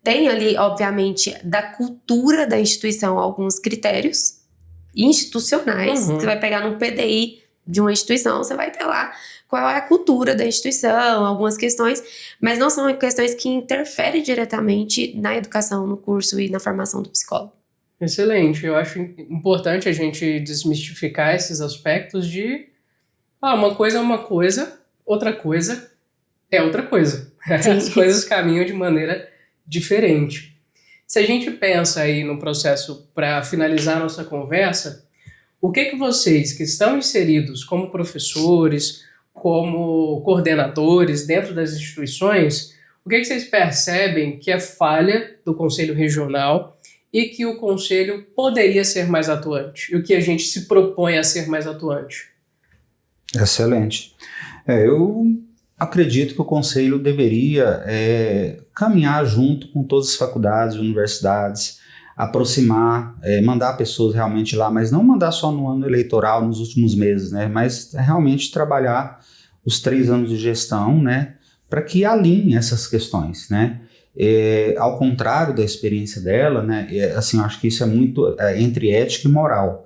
tem ali, obviamente, da cultura da instituição alguns critérios institucionais. Você vai pegar no PDI de uma instituição, você vai ter lá qual é a cultura da instituição, algumas questões, mas não são questões que interferem diretamente na educação, no curso e na formação do psicólogo. Excelente. Eu acho importante a gente desmistificar esses aspectos de uma coisa é uma coisa, outra coisa é outra coisa. As coisas caminham de maneira diferente. Se a gente pensa aí no processo para finalizar nossa conversa, o que vocês que estão inseridos como professores, como coordenadores dentro das instituições, o que vocês percebem que é falha do Conselho Regional e que o Conselho poderia ser mais atuante? E o que a gente se propõe a ser mais atuante? Excelente. Eu acredito que o Conselho deveria caminhar junto com todas as faculdades e universidades, aproximar, mandar pessoas realmente lá, mas não mandar só no ano eleitoral, nos últimos meses, né? Mas realmente trabalhar os 3 anos de gestão, né? Para que alinhe essas questões, né? Ao contrário da experiência dela, né, assim, eu acho que isso é muito entre ética e moral.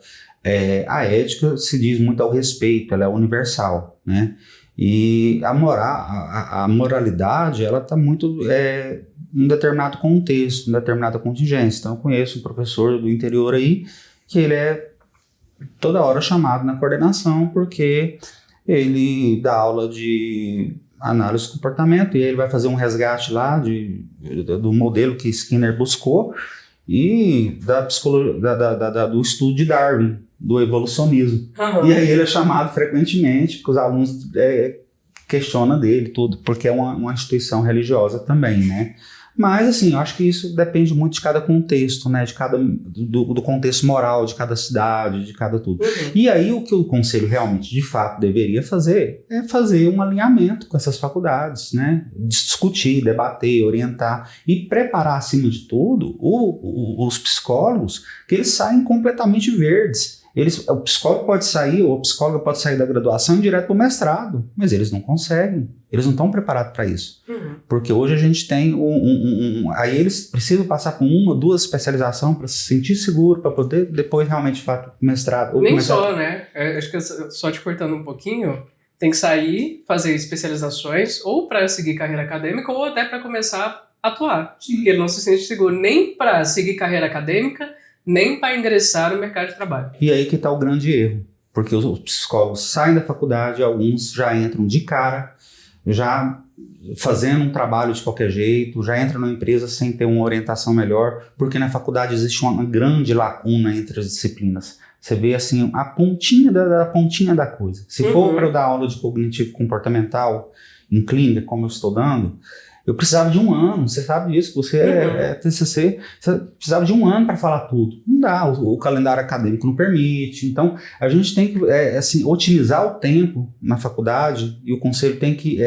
A ética se diz muito ao respeito, ela é universal, né? E a moralidade, ela está muito em um determinado contexto, em determinada contingência. Então, eu conheço um professor do interior aí, que ele é toda hora chamado na coordenação, porque ele dá aula de análise do comportamento e ele vai fazer um resgate lá do modelo que Skinner buscou e da psicologia, do estudo de Darwin, do evolucionismo. Uhum. E aí ele é chamado frequentemente, porque os alunos questionam dele tudo, porque é uma instituição religiosa também, né? Mas, assim, eu acho que isso depende muito de cada contexto, né? Do contexto moral de cada cidade, de cada tudo. Uhum. E aí, o que o conselho realmente, de fato, deveria fazer é fazer um alinhamento com essas faculdades, né? Discutir, debater, orientar e preparar, acima de tudo, os psicólogos, que eles saem completamente verdes. O psicólogo pode sair, ou a psicóloga pode sair da graduação e ir direto para o mestrado, mas eles não conseguem, eles não estão preparados para isso. Uhum. Porque hoje a gente tem aí eles precisam passar com 1 ou 2 especializações para se sentir seguro, para poder depois realmente fazer mestrado. Ou Nem começar... só, né? Acho que só te cortando um pouquinho, tem que sair, fazer especializações, ou para seguir carreira acadêmica, ou até para começar a atuar. Sim. Porque ele não se sente seguro nem para seguir carreira acadêmica, nem para ingressar no mercado de trabalho. E aí que está o grande erro, porque os psicólogos saem da faculdade, alguns já entram de cara, já fazendo um trabalho de qualquer jeito, já entram na empresa sem ter uma orientação melhor, porque na faculdade existe uma grande lacuna entre as disciplinas. Você vê assim a pontinha da pontinha da coisa. Se for para eu dar aula de cognitivo comportamental em clínica, como eu estou dando, eu precisava de 1 ano, você sabe disso, você é TCC, você precisava de 1 ano para falar tudo. Não dá, o calendário acadêmico não permite. Então, a gente tem que assim, otimizar o tempo na faculdade e o conselho tem que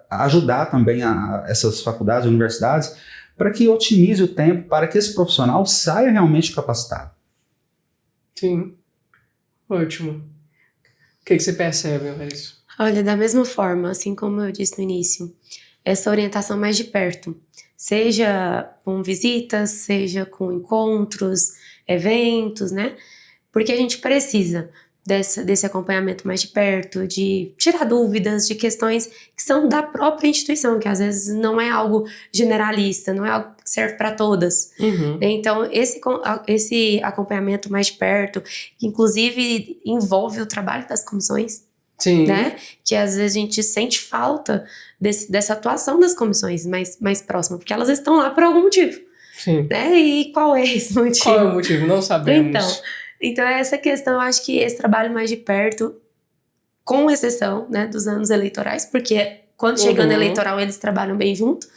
ajudar também essas faculdades, universidades, para que otimize o tempo, para que esse profissional saia realmente capacitado. Sim, ótimo. O que você percebe, Larissa? Olha, da mesma forma, assim como eu disse no início, essa orientação mais de perto, seja com visitas, seja com encontros, eventos, né? Porque a gente precisa desse acompanhamento mais de perto, de tirar dúvidas de questões que são da própria instituição, que às vezes não é algo generalista, não é algo que serve para todas. Uhum. Então, esse acompanhamento mais de perto, que inclusive envolve o trabalho das comissões, Sim. né? Que às vezes a gente sente falta dessa atuação das comissões mais próximas, porque elas estão lá por algum motivo. Sim. Né? E qual é esse motivo? Qual é o motivo? Não sabemos. Então essa questão, eu acho que esse trabalho mais de perto, com exceção, né, dos anos eleitorais, porque quando chega ano eleitoral eles trabalham bem junto,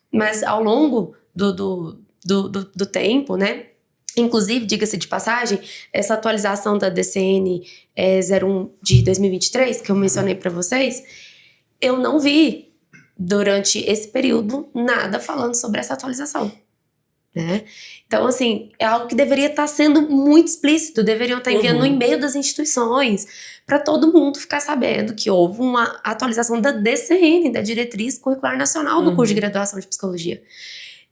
mas ao longo do tempo, né? Inclusive, diga-se de passagem, essa atualização da DCN 01 de 2023, que eu mencionei para vocês, eu não vi durante esse período nada falando sobre essa atualização, né? Então, assim, é algo que deveria estar sendo muito explícito, deveriam estar enviando no e-mail das instituições para todo mundo ficar sabendo que houve uma atualização da DCN, da Diretriz Curricular Nacional do curso de graduação de Psicologia.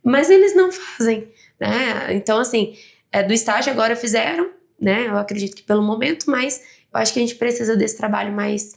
Mas eles não fazem, né? Então, assim, do estágio agora fizeram, né? Eu acredito que pelo momento, mas eu acho que a gente precisa desse trabalho mais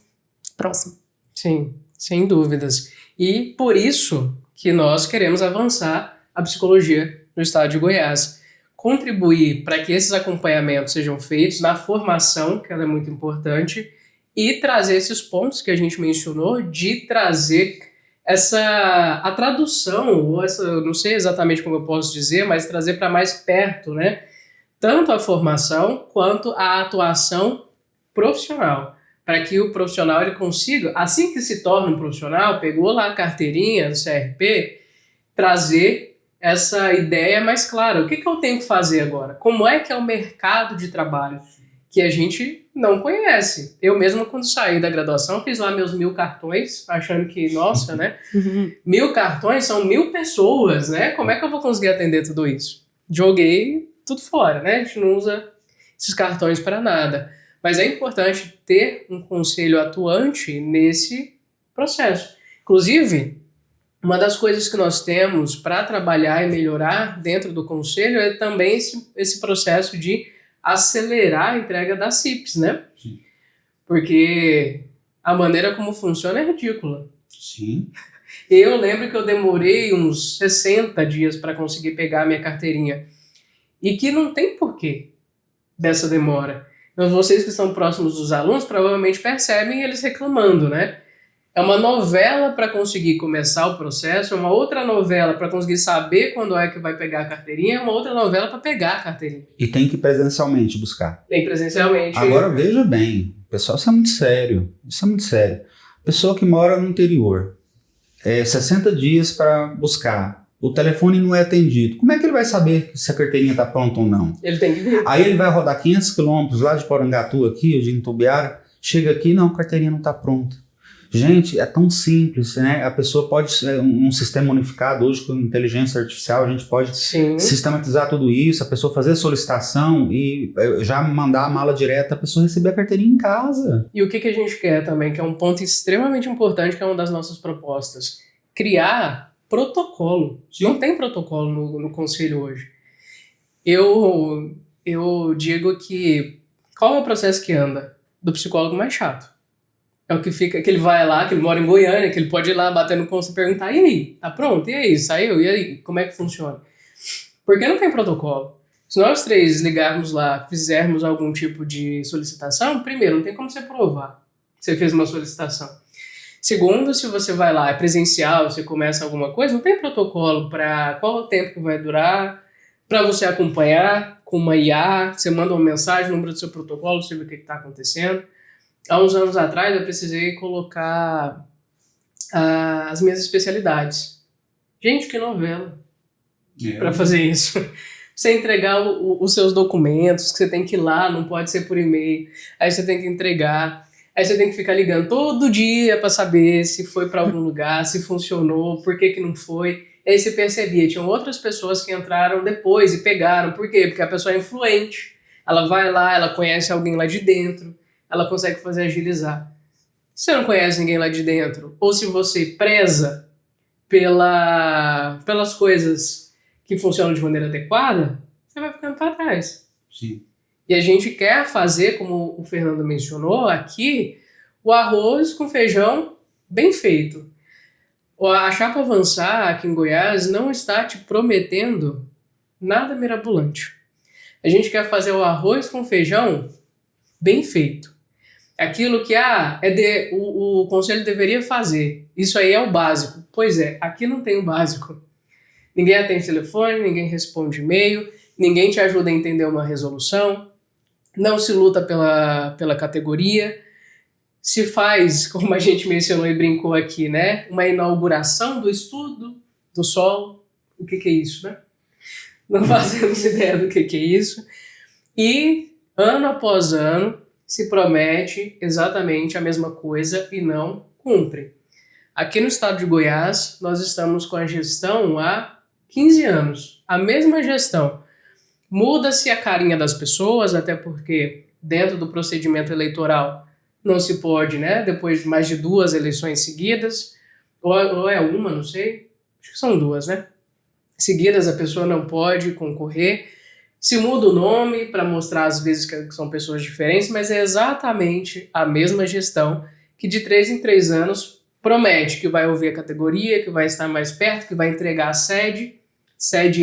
próximo. Sim, sem dúvidas. E por isso que nós queremos avançar a psicologia no estado de Goiás. Contribuir para que esses acompanhamentos sejam feitos na formação, que ela é muito importante, e trazer esses pontos que a gente mencionou, de trazer a tradução, ou não sei exatamente como eu posso dizer, mas trazer para mais perto, né? Tanto a formação quanto a atuação profissional, para que o profissional ele consiga, assim que se torna um profissional, pegou lá a carteirinha do CRP, trazer essa ideia mais clara. O que eu tenho que fazer agora? Como é que é o mercado de trabalho? Que a gente não conhece. Eu mesmo, quando saí da graduação, fiz lá meus 1000 cartões, achando que, nossa, né? 1000 cartões são 1000 pessoas, né? Como é que eu vou conseguir atender tudo isso? Joguei tudo fora, né? A gente não usa esses cartões para nada. Mas é importante ter um conselho atuante nesse processo. Inclusive, Uma das coisas que nós temos para trabalhar e melhorar dentro do conselho é também esse processo de acelerar a entrega das CIPs, né? Sim. Porque a maneira como funciona é ridícula. Sim. Eu lembro que eu demorei uns 60 dias para conseguir pegar a minha carteirinha. E que não tem porquê dessa demora. Então, vocês que estão próximos dos alunos provavelmente percebem eles reclamando, né? É uma novela para conseguir começar o processo, é uma outra novela para conseguir saber quando é que vai pegar a carteirinha, é uma outra novela para pegar a carteirinha. E tem que ir presencialmente buscar. Tem presencialmente. Agora veja bem, pessoal, isso é muito sério. Isso é muito sério. Pessoa que mora no interior, 60 dias para buscar. O telefone não é atendido. Como é que ele vai saber se a carteirinha está pronta ou não? Ele tem que vir. Aí ele vai rodar 500 quilômetros lá de Porangatu aqui, de Itumbiara, chega aqui, não, a carteirinha não está pronta. Gente, é tão simples, né? A pessoa pode, um sistema unificado hoje com inteligência artificial, a gente pode sistematizar tudo isso, a pessoa fazer a solicitação e já mandar a mala direta, a pessoa receber a carteirinha em casa. E o que a gente quer também, que é um ponto extremamente importante, que é uma das nossas propostas, criar protocolo. Não tem protocolo no conselho hoje. Eu digo que qual é o processo que anda? Do psicólogo mais chato. É o que fica, que ele vai lá, que ele mora em Goiânia, que ele pode ir lá bater no conselho e perguntar, e aí, tá pronto? E aí, saiu? E aí, como é que funciona? Porque não tem protocolo. Se nós três ligarmos lá, fizermos algum tipo de solicitação, primeiro, não tem como você provar que você fez uma solicitação. Segundo, se você vai lá, é presencial, você começa alguma coisa, não tem protocolo para qual o tempo que vai durar, para você acompanhar com uma IA, você manda uma mensagem, o número do seu protocolo, você vê o que está acontecendo. Há uns anos atrás eu precisei colocar as minhas especialidades. Gente, que novela para fazer isso. Você entregar os seus documentos, que você tem que ir lá, não pode ser por e-mail, aí você tem que entregar, aí você tem que ficar ligando todo dia para saber se foi para algum lugar, se funcionou, por que não foi. E aí você percebia, tinham outras pessoas que entraram depois e pegaram. Por quê? Porque a pessoa é influente, ela vai lá, ela conhece alguém lá de dentro, ela consegue fazer agilizar. Se você não conhece ninguém lá de dentro, ou se você preza pelas coisas que funcionam de maneira adequada, você vai ficando para trás. Sim. E a gente quer fazer, como o Fernando mencionou aqui, o arroz com feijão bem feito. A Chapa Avançar aqui em Goiás não está te prometendo nada mirabolante. A gente quer fazer o arroz com feijão bem feito. Aquilo que o conselho deveria fazer. Isso aí é o básico. Pois é, aqui não tem o básico. Ninguém atende telefone, ninguém responde e-mail, ninguém te ajuda a entender uma resolução, não se luta pela categoria, se faz, como a gente mencionou e brincou aqui, né, uma inauguração do estudo do solo. O que é isso, né? Não fazemos ideia do que é isso. E, ano após ano, se promete exatamente a mesma coisa e não cumpre. Aqui no estado de Goiás, nós estamos com a gestão há 15 anos. A mesma gestão. Muda-se a carinha das pessoas, até porque dentro do procedimento eleitoral não se pode, né? Depois de mais de 2 eleições seguidas, ou é uma, não sei, acho que são 2, né? Seguidas a pessoa não pode concorrer. Se muda o nome para mostrar às vezes que são pessoas diferentes, mas é exatamente a mesma gestão que de 3 em 3 anos promete que vai ouvir a categoria, que vai estar mais perto, que vai entregar a sede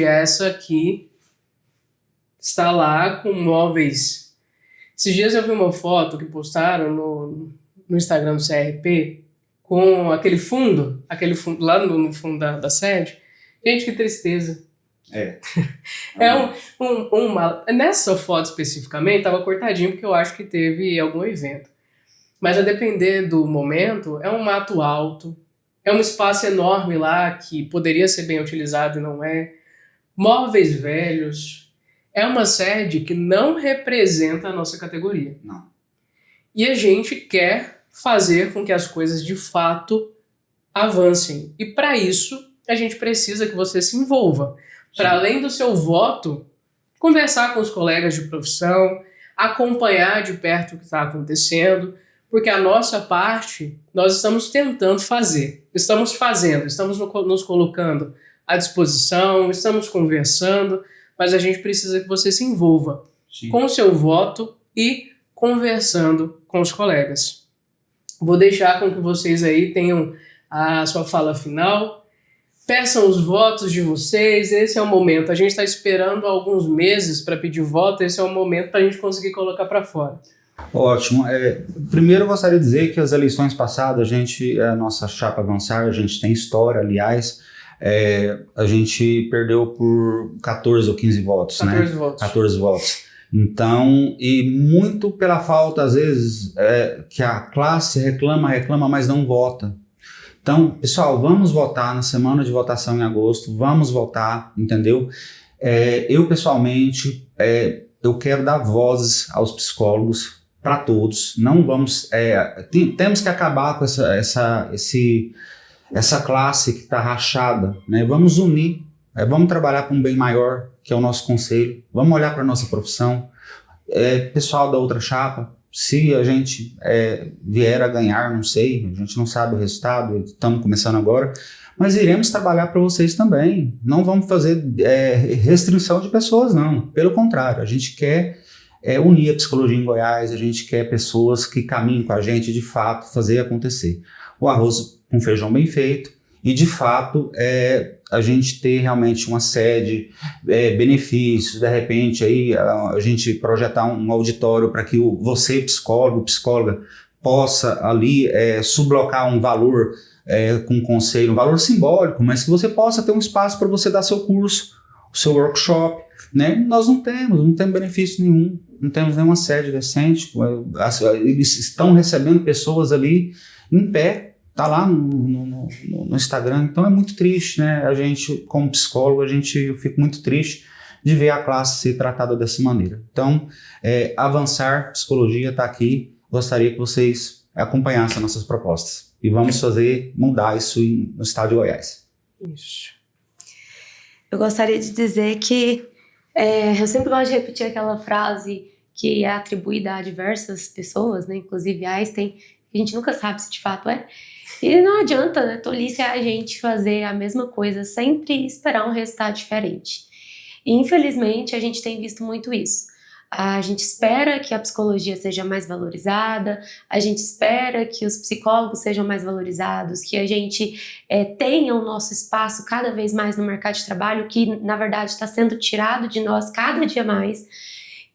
essa que está lá com móveis. Esses dias eu vi uma foto que postaram no Instagram do CRP com aquele fundo lá no fundo da sede. Gente, que tristeza. Nessa foto especificamente estava cortadinho porque eu acho que teve algum evento. Mas a depender do momento, é um mato alto, é um espaço enorme lá que poderia ser bem utilizado e não é. Móveis velhos. É uma sede que não representa a nossa categoria. Não. E a gente quer fazer com que as coisas de fato avancem. E para isso, a gente precisa que você se envolva. Para além do seu voto, conversar com os colegas de profissão, acompanhar de perto o que está acontecendo, porque a nossa parte nós estamos tentando fazer, estamos fazendo, estamos nos colocando à disposição, estamos conversando, mas a gente precisa que você se envolva com o seu voto e conversando com os colegas. Vou deixar com que vocês aí tenham a sua fala final, peçam os votos de vocês, esse é o momento. A gente está esperando alguns meses para pedir voto, esse é o momento para a gente conseguir colocar para fora. Ótimo. Primeiro eu gostaria de dizer que as eleições passadas, a nossa chapa Avançar, a gente tem história, aliás, a gente perdeu por 14 ou 15 votos, 14 né? votos. 14 votos. Então, e muito pela falta, às vezes, que a classe reclama, mas não vota. Então, pessoal, vamos votar na semana de votação em agosto, vamos votar, entendeu? Eu, pessoalmente, eu quero dar vozes aos psicólogos, para todos. Não vamos... temos que acabar com essa classe que está rachada, né? Vamos unir, vamos trabalhar para um bem maior, que é o nosso conselho, vamos olhar para a nossa profissão. Pessoal da outra chapa, se a gente vier a ganhar, não sei, a gente não sabe o resultado, estamos começando agora, mas iremos trabalhar para vocês também. Não vamos fazer restrição de pessoas, não. Pelo contrário, a gente quer unir a psicologia em Goiás, a gente quer pessoas que caminhem com a gente, de fato, fazer acontecer. O arroz com feijão bem feito e, de fato, a gente ter realmente uma sede, benefícios, de repente, aí, a gente projetar um auditório para que você, psicólogo, psicóloga, possa ali sublocar um valor com conselho, um valor simbólico, mas que você possa ter um espaço para você dar seu curso, o seu workshop, né? Nós não temos benefício nenhum, não temos nenhuma sede decente, eles estão recebendo pessoas ali em pé, tá lá no Instagram, então é muito triste, né? A gente, como psicólogo, eu fico muito triste de ver a classe ser tratada dessa maneira. Então, Avançar Psicologia está aqui, gostaria que vocês acompanhassem nossas propostas e vamos mudar isso no estado de Goiás. Isso. Eu gostaria de dizer que eu sempre gosto de repetir aquela frase que é atribuída a diversas pessoas, né? Inclusive Einstein, a gente nunca sabe se de fato é. E não adianta, né? Tolice é a gente fazer a mesma coisa, sempre esperar um resultado diferente. E infelizmente a gente tem visto muito isso. A gente espera que a psicologia seja mais valorizada, a gente espera que os psicólogos sejam mais valorizados, que a gente tenha o nosso espaço cada vez mais no mercado de trabalho, que na verdade está sendo tirado de nós cada dia mais.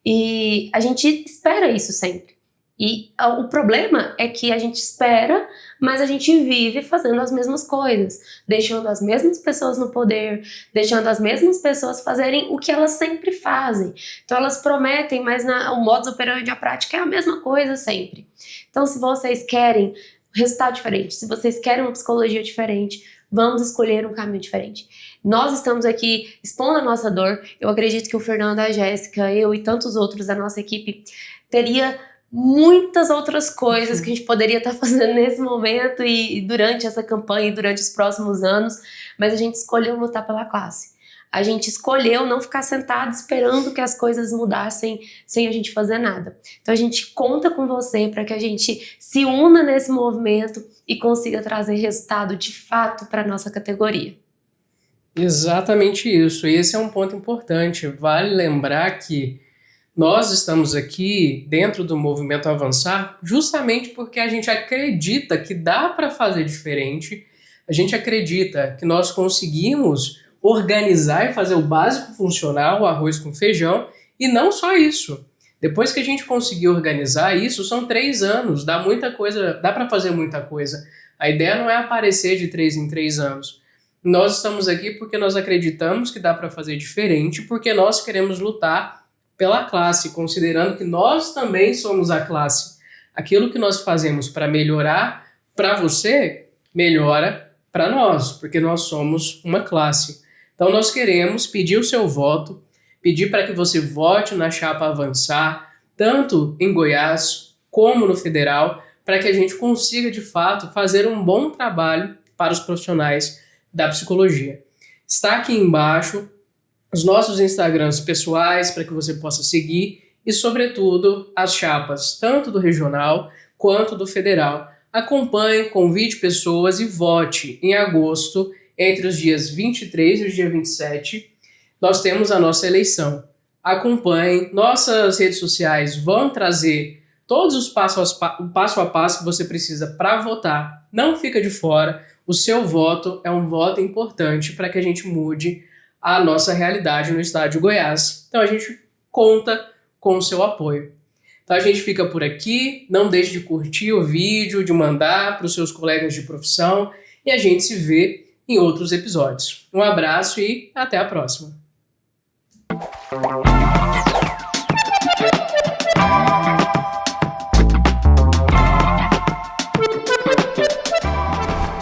E a gente espera isso sempre. E o problema é que a gente espera, mas a gente vive fazendo as mesmas coisas, deixando as mesmas pessoas no poder, deixando as mesmas pessoas fazerem o que elas sempre fazem. Então elas prometem, mas o modus operandi, a prática é a mesma coisa sempre. Então se vocês querem resultado diferente, se vocês querem uma psicologia diferente, vamos escolher um caminho diferente. Nós estamos aqui expondo a nossa dor. Eu acredito que o Fernando, a Jéssica, eu e tantos outros da nossa equipe teria muitas outras coisas que a gente poderia estar fazendo nesse momento e durante essa campanha e durante os próximos anos, mas a gente escolheu lutar pela classe. A gente escolheu não ficar sentado esperando que as coisas mudassem sem a gente fazer nada. Então a gente conta com você para que a gente se una nesse movimento e consiga trazer resultado de fato para a nossa categoria. Exatamente isso. E esse é um ponto importante. Vale lembrar que nós estamos aqui dentro do movimento Avançar justamente porque a gente acredita que dá para fazer diferente, a gente acredita que nós conseguimos organizar e fazer o básico funcionar, o arroz com feijão, e não só isso. Depois que a gente conseguir organizar isso, são 3 anos, dá muita coisa, dá para fazer muita coisa. A ideia não é aparecer de 3 em 3 anos. Nós estamos aqui porque nós acreditamos que dá para fazer diferente, porque nós queremos lutar pela classe, considerando que nós também somos a classe. Aquilo que nós fazemos para melhorar para você, melhora para nós, porque nós somos uma classe. Então nós queremos pedir o seu voto, pedir para que você vote na chapa Avançar, tanto em Goiás como no federal, para que a gente consiga de fato fazer um bom trabalho para os profissionais da psicologia. Está aqui embaixo os nossos Instagrams pessoais para que você possa seguir e, sobretudo, as chapas tanto do regional quanto do federal. Acompanhe, convide pessoas e vote em agosto, entre os dias 23 e o dia 27. Nós temos a nossa eleição. Acompanhe, nossas redes sociais vão trazer todos os passo a passo que você precisa para votar. Não fica de fora, o seu voto é um voto importante para que a gente mude a nossa realidade no estado de Goiás. Então a gente conta com o seu apoio. Então a gente fica por aqui, não deixe de curtir o vídeo, de mandar para os seus colegas de profissão e a gente se vê em outros episódios. Um abraço e até a próxima!